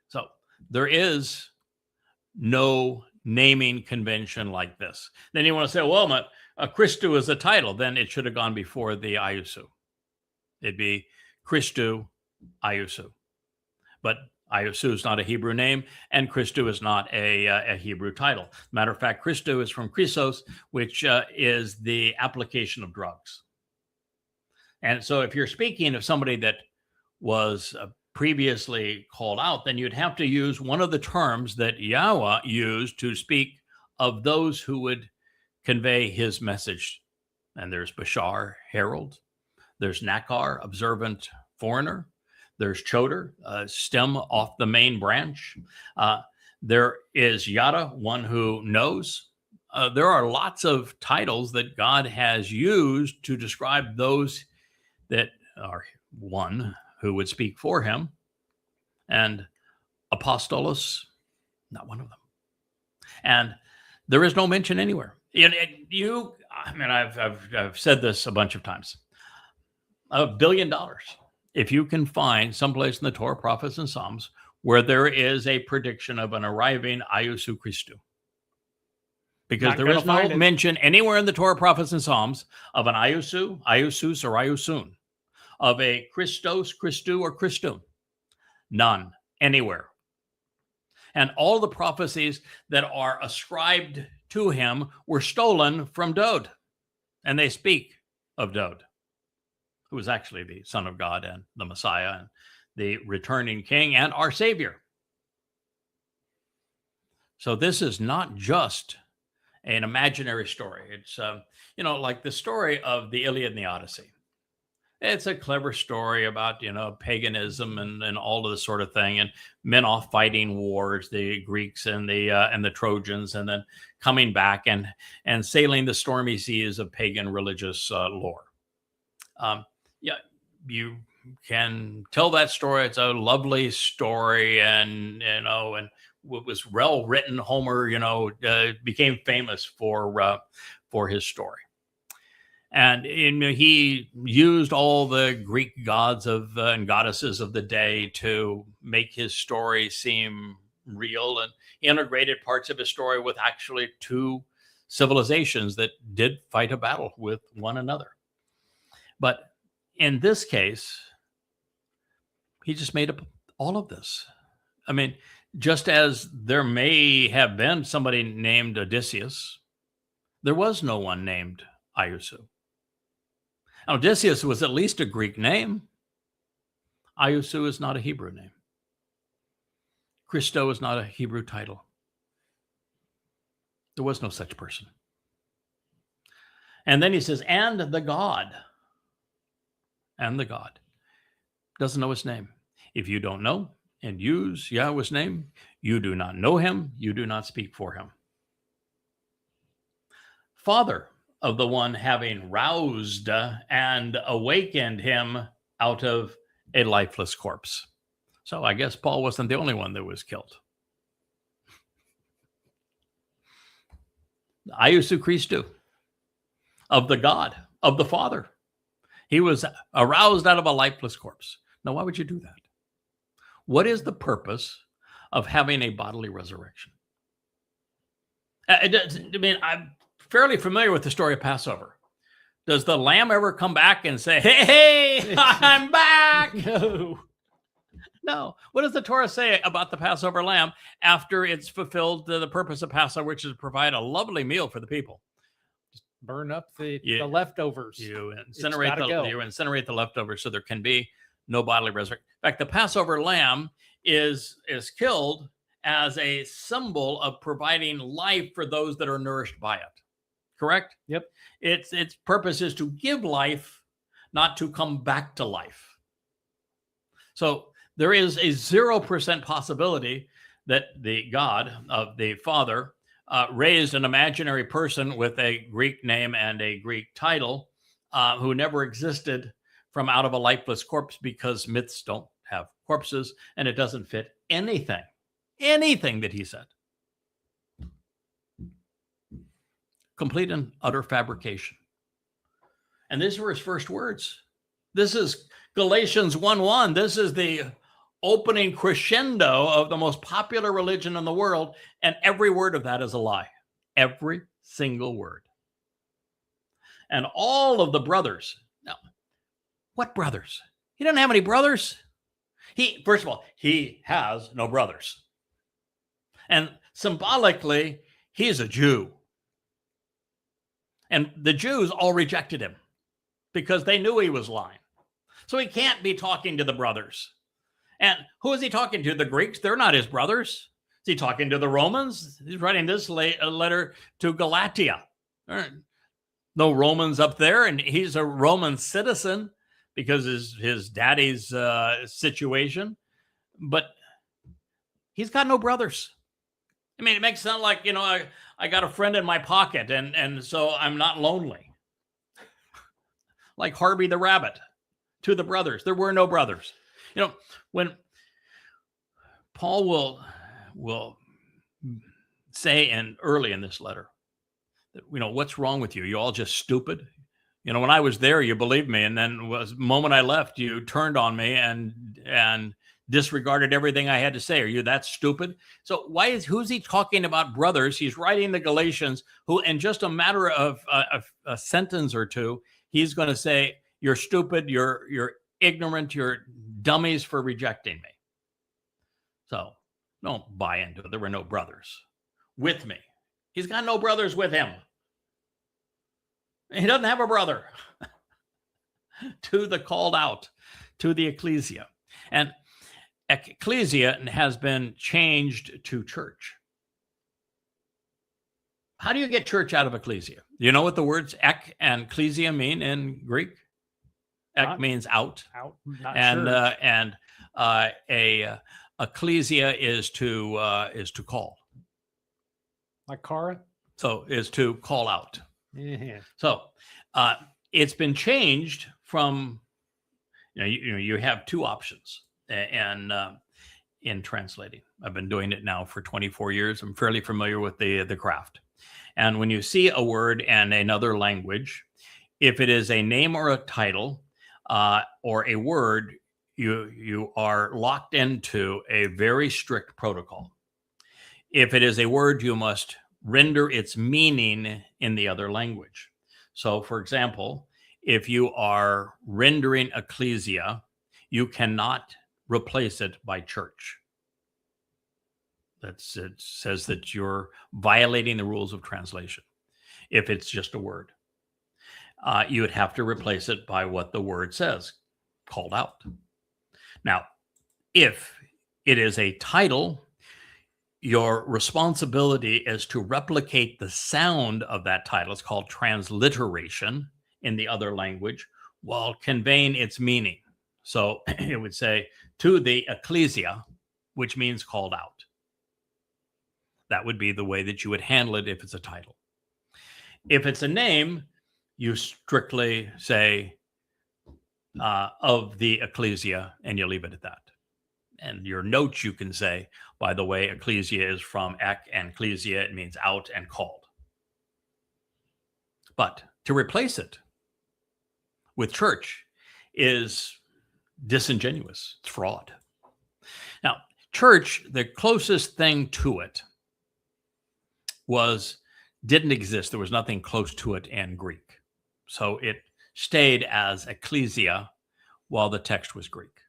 So there is no naming convention like this. Then you want to say, well, Christou is a title, then it should have gone before the Iousu. It'd be Christou, Iousu. But Iousu is not a Hebrew name, and Christou is not a Hebrew title. Matter of fact, Christou is from Christos, which is the application of drugs. And so if you're speaking of somebody that was previously called out, then you'd have to use one of the terms that Yahowah used to speak of those who would convey his message. And there's Bashar, herald. There's Nakar, observant foreigner. There's Choder, stem off the main branch. There is Yada, one who knows. There are lots of titles that God has used to describe those that are one who would speak for him. And apostolos, not one of them. And there is no mention anywhere. I've said this a bunch of times. $1 billion. If you can find someplace in the Torah, prophets, and Psalms where there is a prediction of an arriving Iousu Christou. Because there is no mention anywhere in the Torah, prophets, and Psalms of an Iousu, Iousus, or Iousun, of a Christos, Christou, or Christoon. None, anywhere. And all the prophecies that are ascribed to him were stolen from Dod. And they speak of Dod, who was actually the Son of God and the Messiah and the returning King and our Savior. So this is not just an imaginary story. It's, like the story of the Iliad and the Odyssey. It's a clever story about, paganism and all of this sort of thing, and men off fighting wars, the Greeks and the Trojans, and then coming back and sailing the stormy seas of pagan religious lore. You can tell that story. It's a lovely story, and it was well written. Homer, became famous for his story. And he used all the Greek gods and goddesses of the day to make his story seem real, and integrated parts of his story with actually two civilizations that did fight a battle with one another. But in this case, he just made up all of this. I mean, just as there may have been somebody named Odysseus, there was no one named Iousu. Odysseus was at least a Greek name. Iousu is not a Hebrew name. Christou is not a Hebrew title. There was no such person. And then he says, and the God. And the God. Doesn't know his name. If you don't know and use Yahweh's name, you do not know him, you do not speak for him. Father of the one having roused and awakened him out of a lifeless corpse. So I guess Paul wasn't the only one that was killed. Iusu Christou, of the God, of the Father. He was aroused out of a lifeless corpse. Now, why would you do that? What is the purpose of having a bodily resurrection? I mean, I'm fairly familiar with the story of Passover. Does the lamb ever come back and say, hey, I'm back? No. What does the Torah say about the Passover lamb after it's fulfilled the purpose of Passover, which is to provide a lovely meal for the people? Just burn up the leftovers. You incinerate the leftovers so there can be no bodily resurrection. In fact, the Passover lamb is killed as a symbol of providing life for those that are nourished by it. Correct? Yep. Its purpose is to give life, not to come back to life. So there is a 0% possibility that the God of the Father raised an imaginary person with a Greek name and a Greek title who never existed from out of a lifeless corpse, because myths don't have corpses and it doesn't fit anything that he said. Complete and utter fabrication. And these were his first words. This is Galatians 1:1. This is the opening crescendo of the most popular religion in the world, and every word of that is a lie. Every single word. And all of the brothers. Now, what brothers? He doesn't have any brothers. First of all, he has no brothers. And symbolically, he's a Jew. And the Jews all rejected him because they knew he was lying. So he can't be talking to the brothers. And who is he talking to? The Greeks? They're not his brothers. Is he talking to the Romans? He's writing this letter to Galatia. No Romans up there, and he's a Roman citizen because his daddy's situation. But he's got no brothers. I mean, it makes it sound like, I got a friend in my pocket, and so I'm not lonely. Like Harvey the rabbit to the brothers. There were no brothers. When Paul will say early in this letter that, what's wrong with you? You all just stupid? When I was there, you believed me, and then the moment I left, you turned on me and disregarded everything I had to say. Are you that stupid? So who's he talking about brothers? He's writing the Galatians, who in just a matter of a sentence or two, he's going to say, you're stupid, you're ignorant, you're dummies for rejecting me. So don't buy into it. There were no brothers with me. He's got no brothers with him. He doesn't have a brother. To the called out, to the ecclesia. And ecclesia has been changed to church. How do you get church out of ecclesia? Do you know what the words ek and ecclesia mean in Greek? Ek means out. And a ecclesia is to call. Like Kara? So is to call out. Yeah. So it's been changed from, you have two options. And in translating, I've been doing it now for 24 years. I'm fairly familiar with the craft. And when you see a word in another language, if it is a name or a title or a word, you are locked into a very strict protocol. If it is a word, you must render its meaning in the other language. So, for example, if you are rendering ecclesia, you cannot replace it by church. It says that you're violating the rules of translation. If it's just a word, you would have to replace it by what the word says, called out. Now, if it is a title, your responsibility is to replicate the sound of that title. It's called transliteration in the other language, while conveying its meaning. So it would say, to the ecclesia, which means called out. That would be the way that you would handle it if it's a title. If it's a name, you strictly say, of the ecclesia, and you leave it at that. And your notes, you can say, by the way, ecclesia is from ek and ecclesia. It means out and called. But to replace it with church is disingenuous. It's fraud. Now, church, the closest thing to it didn't exist. There was nothing close to it in Greek. So it stayed as ecclesia while the text was Greek.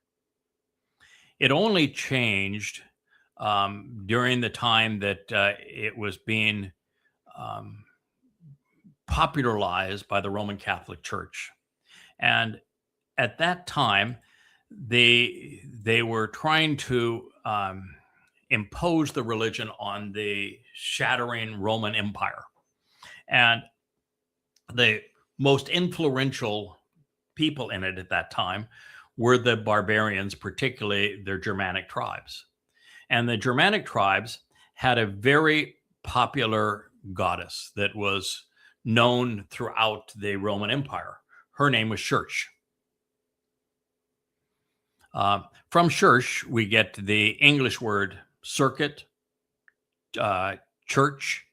It only changed during the time that it was being popularized by the Roman Catholic Church. And at that time, they were trying to impose the religion on the shattering Roman Empire. And the most influential people in it at that time were the barbarians, particularly their Germanic tribes. And the Germanic tribes had a very popular goddess that was known throughout the Roman Empire. Her name was Church. From church, we get the English word circuit, church,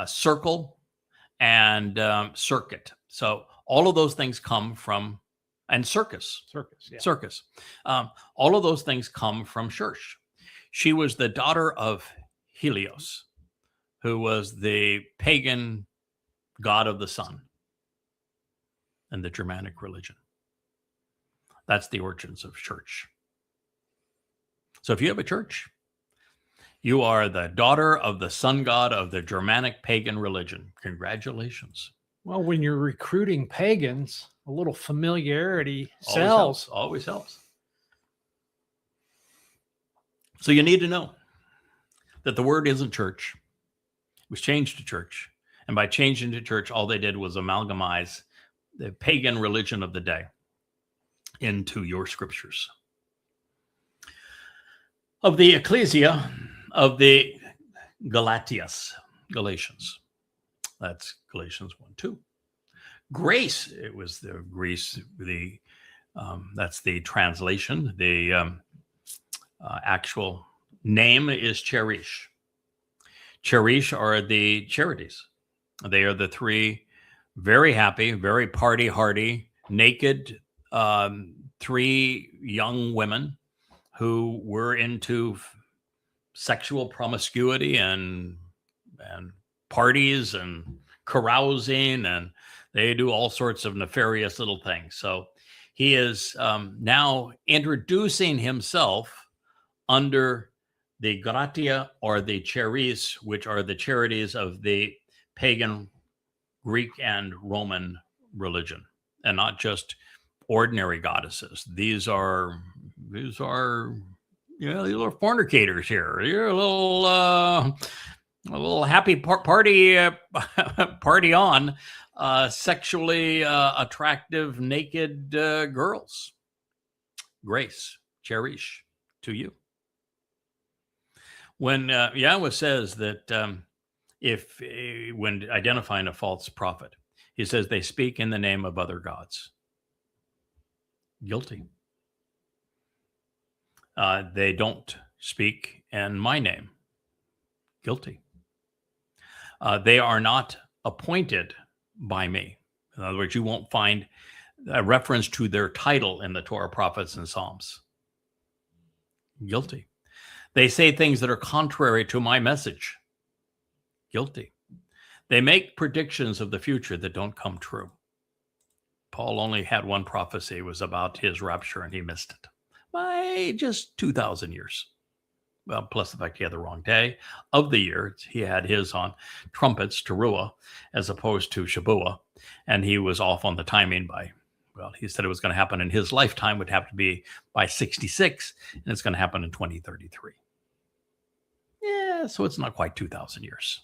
circle, and circuit. So all of those things come from, and circus. All of those things come from church. She was the daughter of Helios, who was the pagan god of the sun and the Germanic religion. That's the origins of church. So if you have a church, you are the daughter of the sun god of the Germanic pagan religion. Congratulations. Well, when you're recruiting pagans, a little familiarity sells. Always helps. So you need to know that the word isn't church. It was changed to church. And by changing to church, all they did was amalgamize the pagan religion of the day into your scriptures. Of the ecclesia, of the Galatians. That's Galatians 1:2. Grace, it was the Greece, that's the translation. The actual name is cherish. Cherish are the charities. They are the three very happy, very party hardy, naked, three young women who were into sexual promiscuity and parties and carousing, and they do all sorts of nefarious little things. So he is now introducing himself under the gratia or the charis, which are the charities of the pagan Greek and Roman religion, and not just ordinary goddesses. These are fornicators here. You're a little happy party on, sexually attractive naked girls. Grace, cherish to you. When Yahowah says that when identifying a false prophet, he says they speak in the name of other gods. Guilty. They don't speak in my name. Guilty. They are not appointed by me. In other words, you won't find a reference to their title in the Torah, prophets, and Psalms. Guilty. They say things that are contrary to my message. Guilty. They make predictions of the future that don't come true. Paul only had one prophecy. It was about his rapture, and he missed it by just 2,000 years. Well, plus the fact he had the wrong day of the year. He had his on trumpets, Towrah, as opposed to Shabuah, and he was off on the timing by, well, he said it was going to happen in his lifetime, would have to be by 66, and it's going to happen in 2033. Yeah, so it's not quite 2,000 years.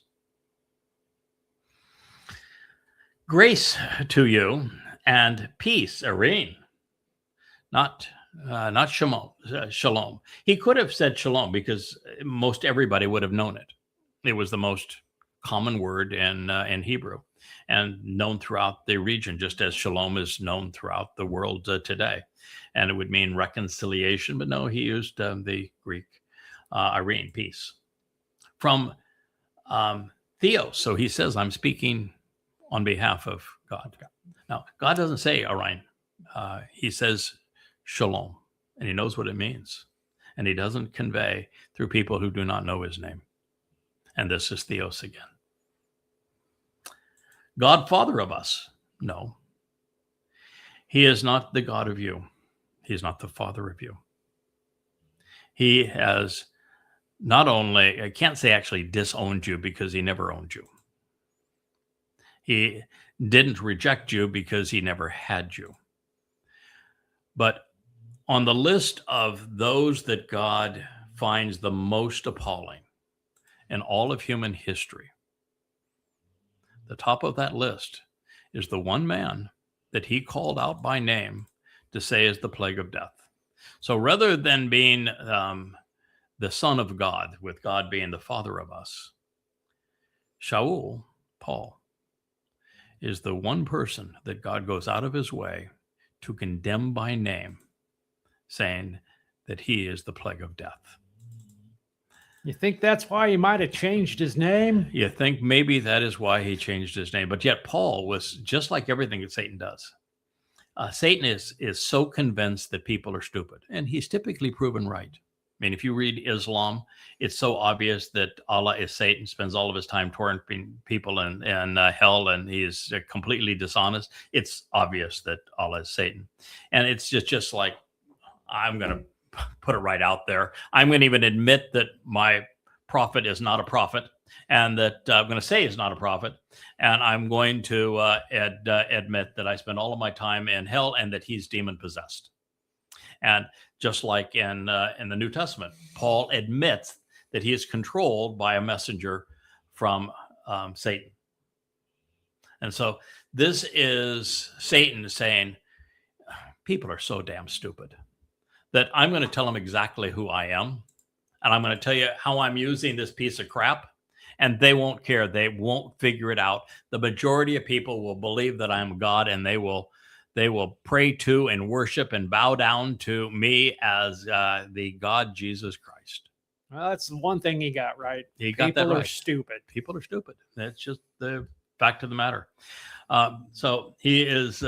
Grace to you and peace, Irene, not shalom. He could have said shalom because most everybody would have known it. It was the most common word in Hebrew. and known throughout the region, just as shalom is known throughout the world today. And it would mean reconciliation, but no, he used the Greek irene, peace. From theos, so he says, I'm speaking on behalf of God. Now, God doesn't say irene. He says shalom, and he knows what it means. And he doesn't convey through people who do not know his name. And this is theos again. God, Father of us? No. He is not the God of you. He is not the Father of you. He has not only, I can't say actually disowned you because he never owned you. He didn't reject you because he never had you. But on the list of those that God finds the most appalling in all of human history, the top of that list is the one man that he called out by name to say is the plague of death. So rather than being the Son of God, with God being the Father of us, Shaul, Paul, is the one person that God goes out of his way to condemn by name, saying that he is the plague of death. You think that's why he might have changed his name? You think maybe that is why he changed his name. But yet Paul was just like everything that Satan does. Satan is so convinced that people are stupid, and he's typically proven right. I mean, if you read Islam, it's so obvious that Allah is Satan, spends all of his time tormenting people in hell, and he is completely dishonest. It's obvious that Allah is Satan. And it's just like, I'm going to put it right out there. I'm going to even admit that my prophet is not a prophet, and that I'm going to say is not a prophet. And I'm going to admit that I spend all of my time in hell and that he's demon possessed. And just like in the New Testament, Paul admits that he is controlled by a messenger from Satan. And so this is Satan saying, people are so damn stupid that I'm going to tell them exactly who I am. And I'm going to tell you how I'm using this piece of crap. And they won't care. They won't figure it out. The majority of people will believe that I'm God, and they will pray to and worship and bow down to me as the God Jesus Christ. Well, that's the one thing he got right. He got that right. People are stupid. People are stupid. That's just the fact of the matter. So he is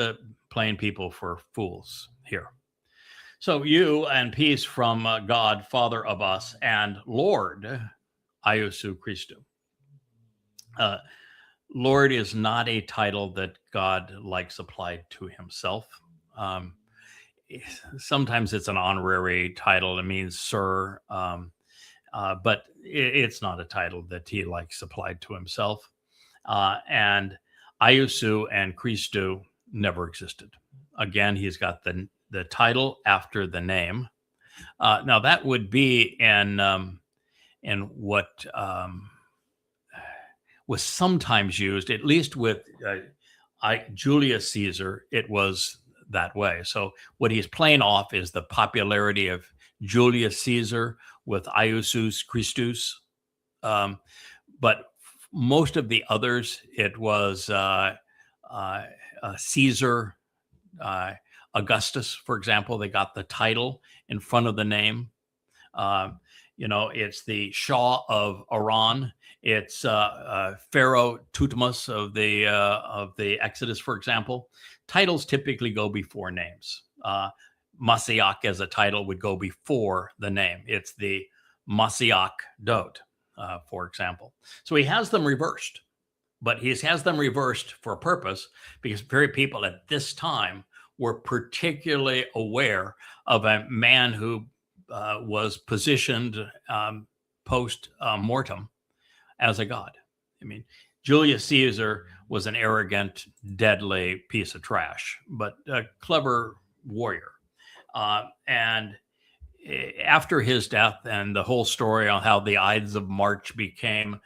playing people for fools here. So you and peace from God, Father of us, and Lord, Iesu Christou. Lord is not a title that God likes applied to himself. Sometimes it's an honorary title. It means sir, but it's not a title that he likes applied to himself. And Iesu and Christou never existed. Again, he's got the title after the name. Now that would be in what was sometimes used, at least with Julius Caesar, it was that way. So what he's playing off is the popularity of Julius Caesar with Iesus Christus. But most of the others, it was Caesar, Augustus, for example. They got the title in front of the name. It's the Shah of Iran. It's Pharaoh Tutmosis of the Exodus, for example. Titles typically go before names. Masiach as a title would go before the name. It's the Masiach Dot, for example. So he has them reversed, but he has them reversed for a purpose, because very people at this time were particularly aware of a man who was positioned post-mortem as a god. I mean, Julius Caesar was an arrogant, deadly piece of trash, but a clever warrior. And after his death, and the whole story on how the Ides of March became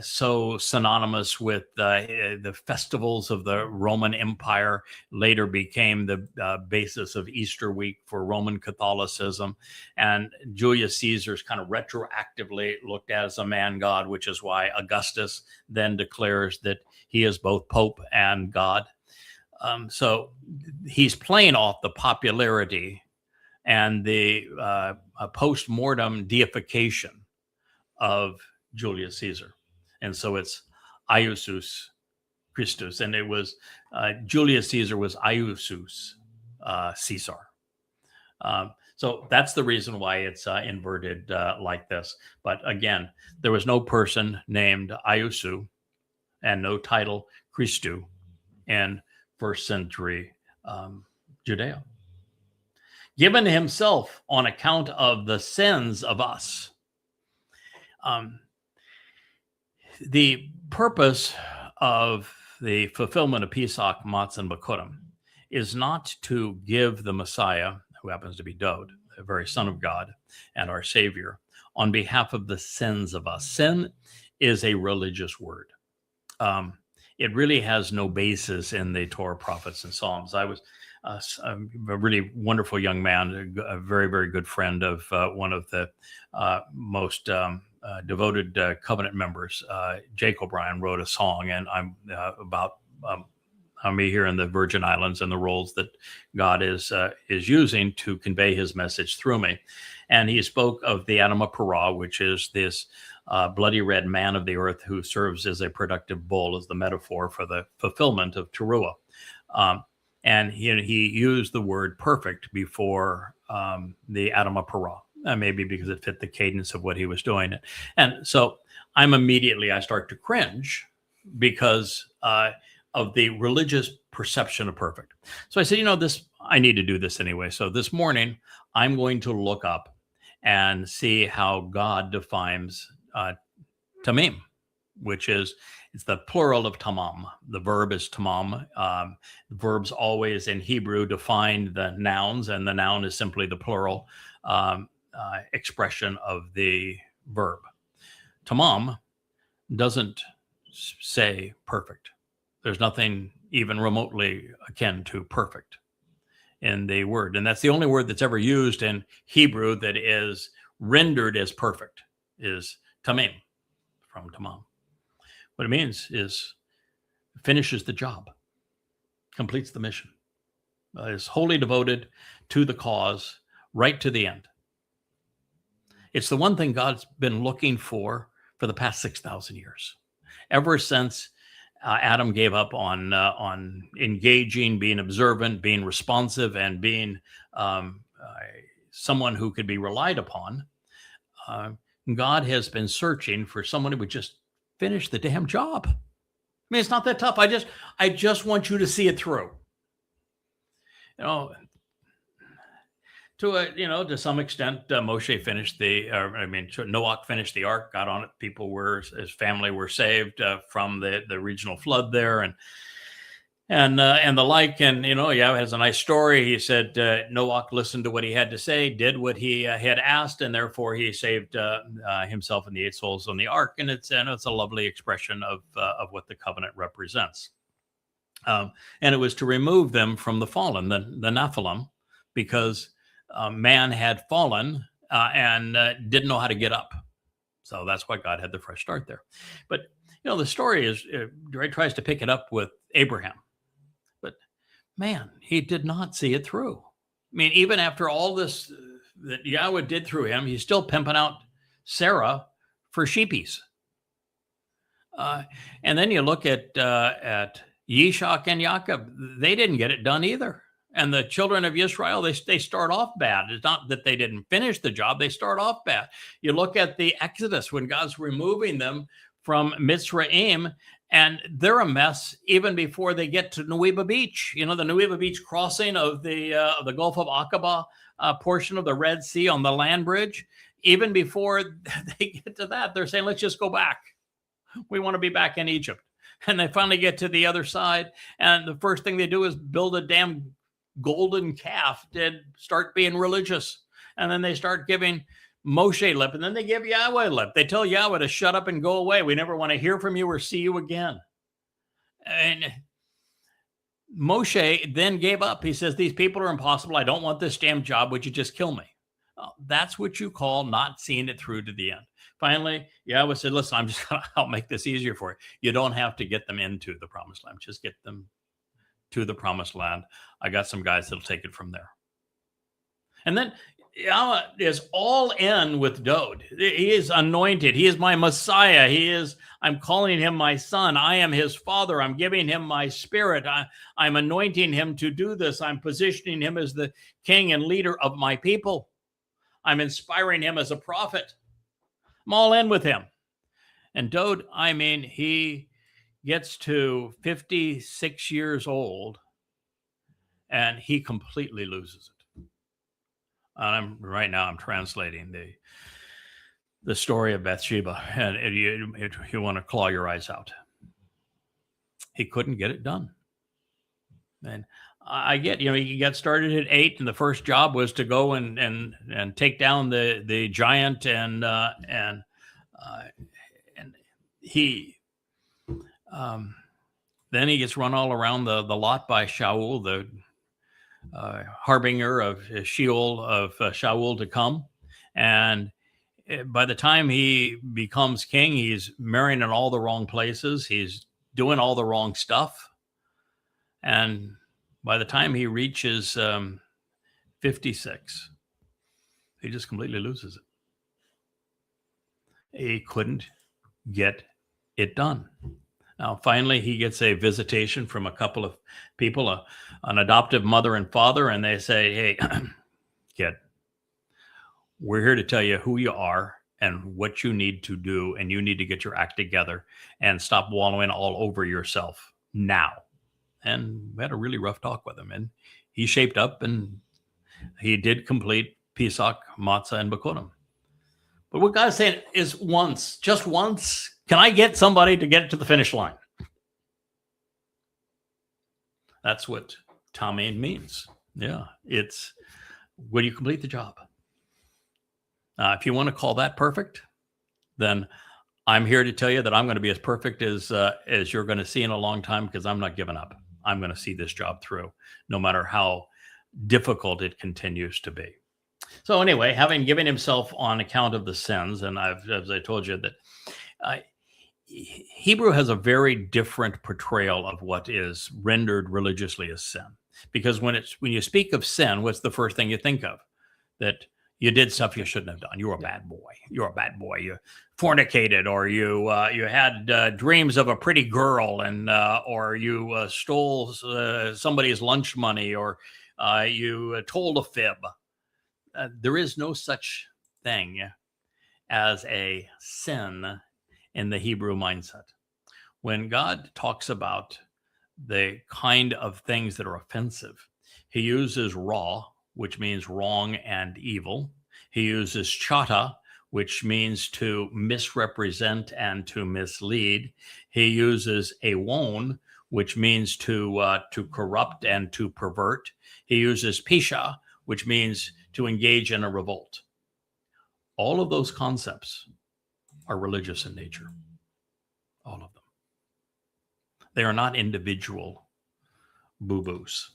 so synonymous with the festivals of the Roman Empire, later became the basis of Easter week for Roman Catholicism. And Julius Caesar is kind of retroactively looked at as a man god, which is why Augustus then declares that he is both Pope and God. So he's playing off the popularity and the post-mortem deification of Julius Caesar. And so it's Iusus Christus. And it was Julius Caesar was Iusus Caesar. So that's the reason why it's inverted like this. But again, there was no person named Iusu and no title Christu in first century Judea. Given himself on account of the sins of us. The purpose of the fulfillment of Pesach, Matzah, and Bikurim is not to give the Messiah, who happens to be Dode, the very Son of God and our Savior, on behalf of the sins of us. Sin is a religious word. It really has no basis in the Torah, prophets, and Psalms. I was a really wonderful young man, a very, very good friend of one of the most devoted covenant members. Jake O'Brien wrote a song, and I'm about me here in the Virgin Islands and the roles that God is using to convey his message through me. And he spoke of the Adam of Perah, which is this bloody red man of the earth who serves as a productive bull, as the metaphor for the fulfillment of Towrah. And he used the word perfect before the Adam of Perah, maybe because it fit the cadence of what he was doing. And so I start to cringe because of the religious perception of perfect. So I said, I need to do this anyway. So this morning, I'm going to look up and see how God defines tamim, which is, it's the plural of tamam. The verb is tamam. Verbs always in Hebrew define the nouns, and the noun is simply the plural expression of the verb. Tamam doesn't say perfect. There's nothing even remotely akin to perfect in the word. And that's the only word that's ever used in Hebrew that is rendered as perfect, is tamim, from tamam. What it means is finishes the job, completes the mission, is wholly devoted to the cause, right to the end. It's the one thing God's been looking for the past 6,000 years. Ever since Adam gave up on engaging, being observant, being responsive, and being someone who could be relied upon, God has been searching for someone who would just finish the damn job. I mean, it's not that tough. I just want you to see it through. To some extent, Moshe finished Noah finished the ark, got on it. His family were saved from the regional flood there, and the like. And Yahowah has a nice story. He said Noah listened to what he had to say, did what he had asked, and therefore he saved himself and the 8 souls on the ark. And it's a lovely expression of what the covenant represents. And it was to remove them from the fallen, the Nephilim, because man had fallen and didn't know how to get up. So that's why God had the fresh start there. But, the story is, tries to pick it up with Abraham. But, man, he did not see it through. I mean, even after all this that Yahowah did through him, he's still pimping out Sarah for sheepies. And then you look at Yishak and Yaakov. They didn't get it done either. And the children of Israel, they start off bad. It's not that they didn't finish the job. They start off bad. You look at the Exodus when God's removing them from Mitzrayim, and they're a mess even before they get to Nuweiba Beach. The Nuweiba Beach crossing of the Gulf of Aqaba portion of the Red Sea on the land bridge. Even before they get to that, they're saying, let's just go back. We want to be back in Egypt. And they finally get to the other side, and the first thing they do is build a damn golden calf, start being religious. And then they start giving Moshe lip, and then they give Yahweh lip. They tell Yahweh to shut up and go away. We never want to hear from you or see you again. And Moshe then gave up. He says, these people are impossible. I don't want this damn job. Would you just kill me? That's what you call not seeing it through to the end. Finally, Yahweh said, listen, I'm just going to help make this easier for you. You don't have to get them into the promised land. Just get them to the promised land. I got some guys that'll take it from there. And then Yahweh is all in with Dode. He is anointed. He is my Messiah. I'm calling him my son. I am his father. I'm giving him my spirit. I'm anointing him to do this. I'm positioning him as the king and leader of my people. I'm inspiring him as a prophet. I'm all in with him. And Dode, he gets to 56 years old and he completely loses it. Right now I'm translating the story of Bathsheba, and you want to claw your eyes out. He couldn't get it done. And I get, he got started at 8, and the first job was to go and take down the giant, and he then he gets run all around the lot by Shaul, the harbinger of Sheol, of Shaul to come. And by the time he becomes king, he's marrying in all the wrong places. He's doing all the wrong stuff. And by the time he reaches 56, he just completely loses it. He couldn't get it done. Now, finally, he gets a visitation from a couple of people, an adoptive mother and father, and they say, hey, kid, we're here to tell you who you are and what you need to do, and you need to get your act together and stop wallowing all over yourself now. And we had a really rough talk with him, and he shaped up, and he did complete Pesach, Matzah, and Bikurim. But what God's saying is just once, can I get somebody to get to the finish line? That's what Tamein means. Yeah, it's when you complete the job. If you want to call that perfect, then I'm here to tell you that I'm going to be as perfect as you're going to see in a long time, because I'm not giving up. I'm going to see this job through, no matter how difficult it continues to be. So anyway, having given himself on account of the sins, and as I told you, that Hebrew has a very different portrayal of what is rendered religiously as sin. Because when you speak of sin, what's the first thing you think of? That you did stuff you shouldn't have done. You were a bad boy. You're a bad boy. You fornicated, or you had dreams of a pretty girl, and or you stole somebody's lunch money, or you told a fib. There is no such thing as a sin in the Hebrew mindset. When God talks about the kind of things that are offensive, he uses ra, which means wrong and evil. He uses chata, which means to misrepresent and to mislead. He uses awon, which means to corrupt and to pervert. He uses pisha, which means to engage in a revolt. All of those concepts are religious in nature. All of them. They are not individual boo-boos.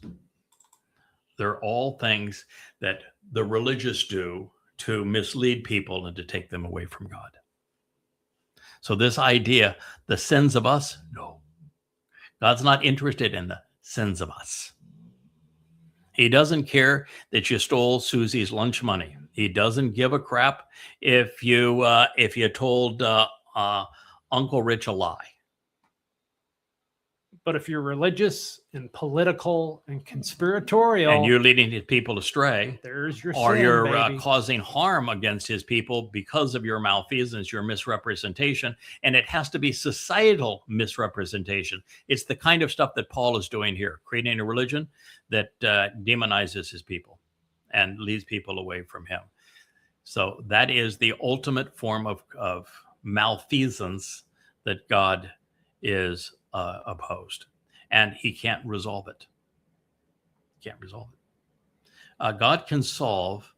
They're all things that the religious do to mislead people and to take them away from God. So this idea, the sins of us, no. God's not interested in the sins of us. He doesn't care that you stole Susie's lunch money. He doesn't give a crap if you told Uncle Rich a lie. But if you're religious and political and conspiratorial, and you're leading his people astray, there's your or sin, you're causing harm against his people because of your malfeasance, your misrepresentation, and it has to be societal misrepresentation. It's the kind of stuff that Paul is doing here, creating a religion that demonizes his people and leads people away from him. So that is the ultimate form of malfeasance that God is opposed, and he can't resolve it. God can solve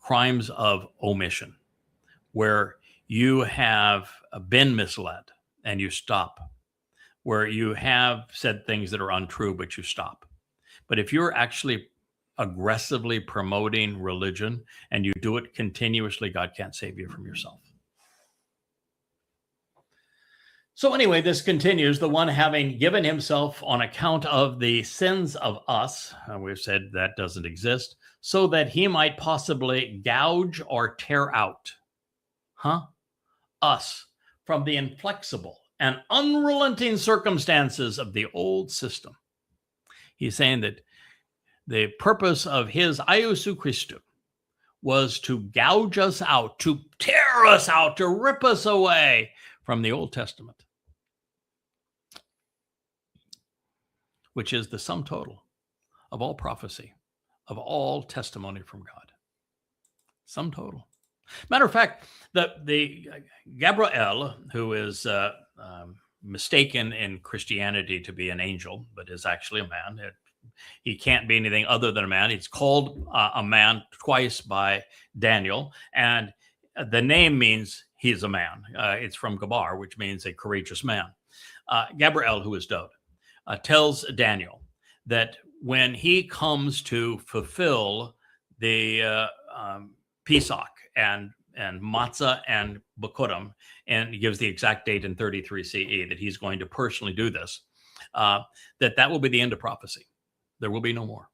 crimes of omission, where you have been misled and you stop, where you have said things that are untrue, but you stop. But if you're actually aggressively promoting religion and you do it continuously, God can't save you from yourself. So anyway, this continues, the one having given himself on account of the sins of us, we've said that doesn't exist, so that he might possibly gouge or tear out, us from the inflexible and unrelenting circumstances of the old system. He's saying that the purpose of his Iousu Christou was to gouge us out, to tear us out, to rip us away from the Old Testament, which is the sum total of all prophecy, of all testimony from God. Sum total. Matter of fact, the Gabriel, who is mistaken in Christianity to be an angel, but is actually a man. He can't be anything other than a man. He's called a man twice by Daniel, and the name means he's a man. It's from Gabar, which means a courageous man. Gabriel, who is Dode, tells Daniel that when he comes to fulfill the Pesach and Matzah and Bikurim, and he gives the exact date in 33 CE that he's going to personally do this, that will be the end of prophecy. There will be no more.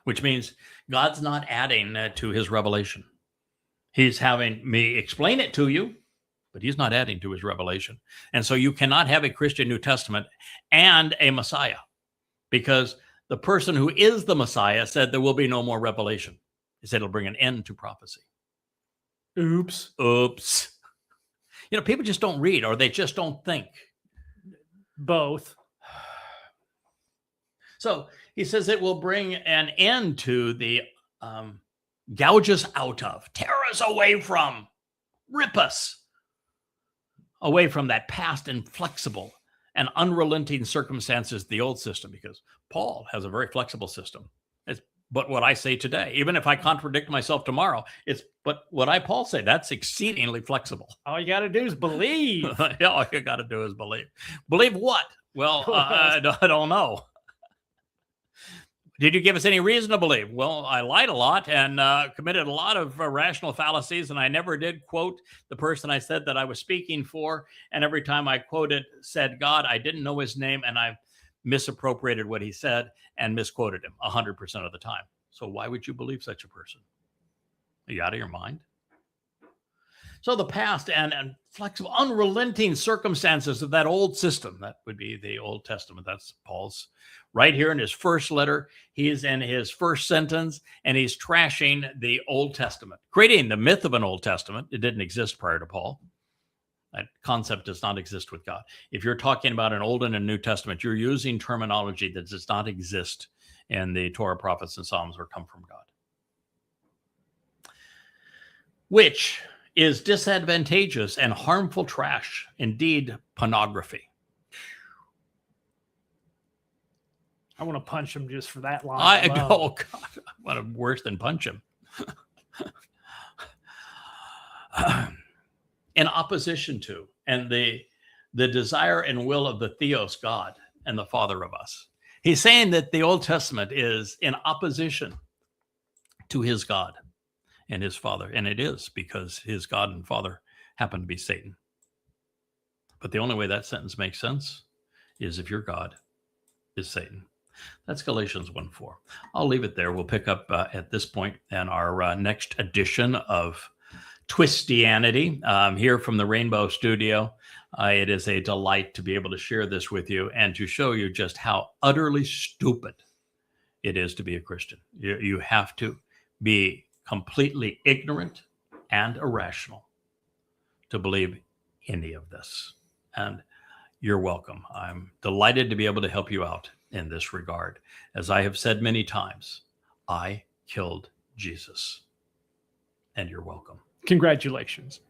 Which means God's not adding to his revelation. He's having me explain it to you, but he's not adding to his revelation. And so you cannot have a Christian New Testament and a Messiah, because the person who is the Messiah said there will be no more revelation. He said it'll bring an end to prophecy. Oops. You know, people just don't read, or they just don't think. Both. So he says it will bring an end to the gouge us out of, tear us away from, rip us away from that past inflexible and unrelenting circumstances of the old system, because Paul has a very flexible system. It's but what I say today, even if I contradict myself tomorrow, it's but what Paul say, that's exceedingly flexible. All you got to do is believe. Yeah, all you got to do is believe. Believe what? Well, I don't know. Did you give us any reason to believe? Well, I lied a lot and committed a lot of rational fallacies, and I never did quote the person I said that I was speaking for. And every time I quoted, said God, I didn't know his name, and I misappropriated what he said and misquoted him 100% of the time. So why would you believe such a person? Are you out of your mind? So the past and flexible, unrelenting circumstances of that old system, that would be the Old Testament. That's Paul's right here in his first letter. He is in his first sentence, and he's trashing the Old Testament, creating the myth of an Old Testament. It didn't exist prior to Paul. That concept does not exist with God. If you're talking about an Old and a New Testament, you're using terminology that does not exist in the Torah, prophets, and Psalms, or come from God, which is disadvantageous and harmful trash, indeed pornography. I want to punch him just for that line. Oh God, I want to worse than punch him. In opposition to, and the desire and will of the Theos, God, and the Father of us. He's saying that the Old Testament is in opposition to his God and his Father. And it is, because his God and Father happen to be Satan. But the only way that sentence makes sense is if your God is Satan. That's Galatians 1:4. I'll leave it there. We'll pick up at this point in our next edition of Twistianity here from the Rainbow Studio. It is a delight to be able to share this with you and to show you just how utterly stupid it is to be a Christian. You have to be completely ignorant and irrational to believe any of this. And you're welcome. I'm delighted to be able to help you out in this regard. As I have said many times, I killed Jesus. And you're welcome. Congratulations.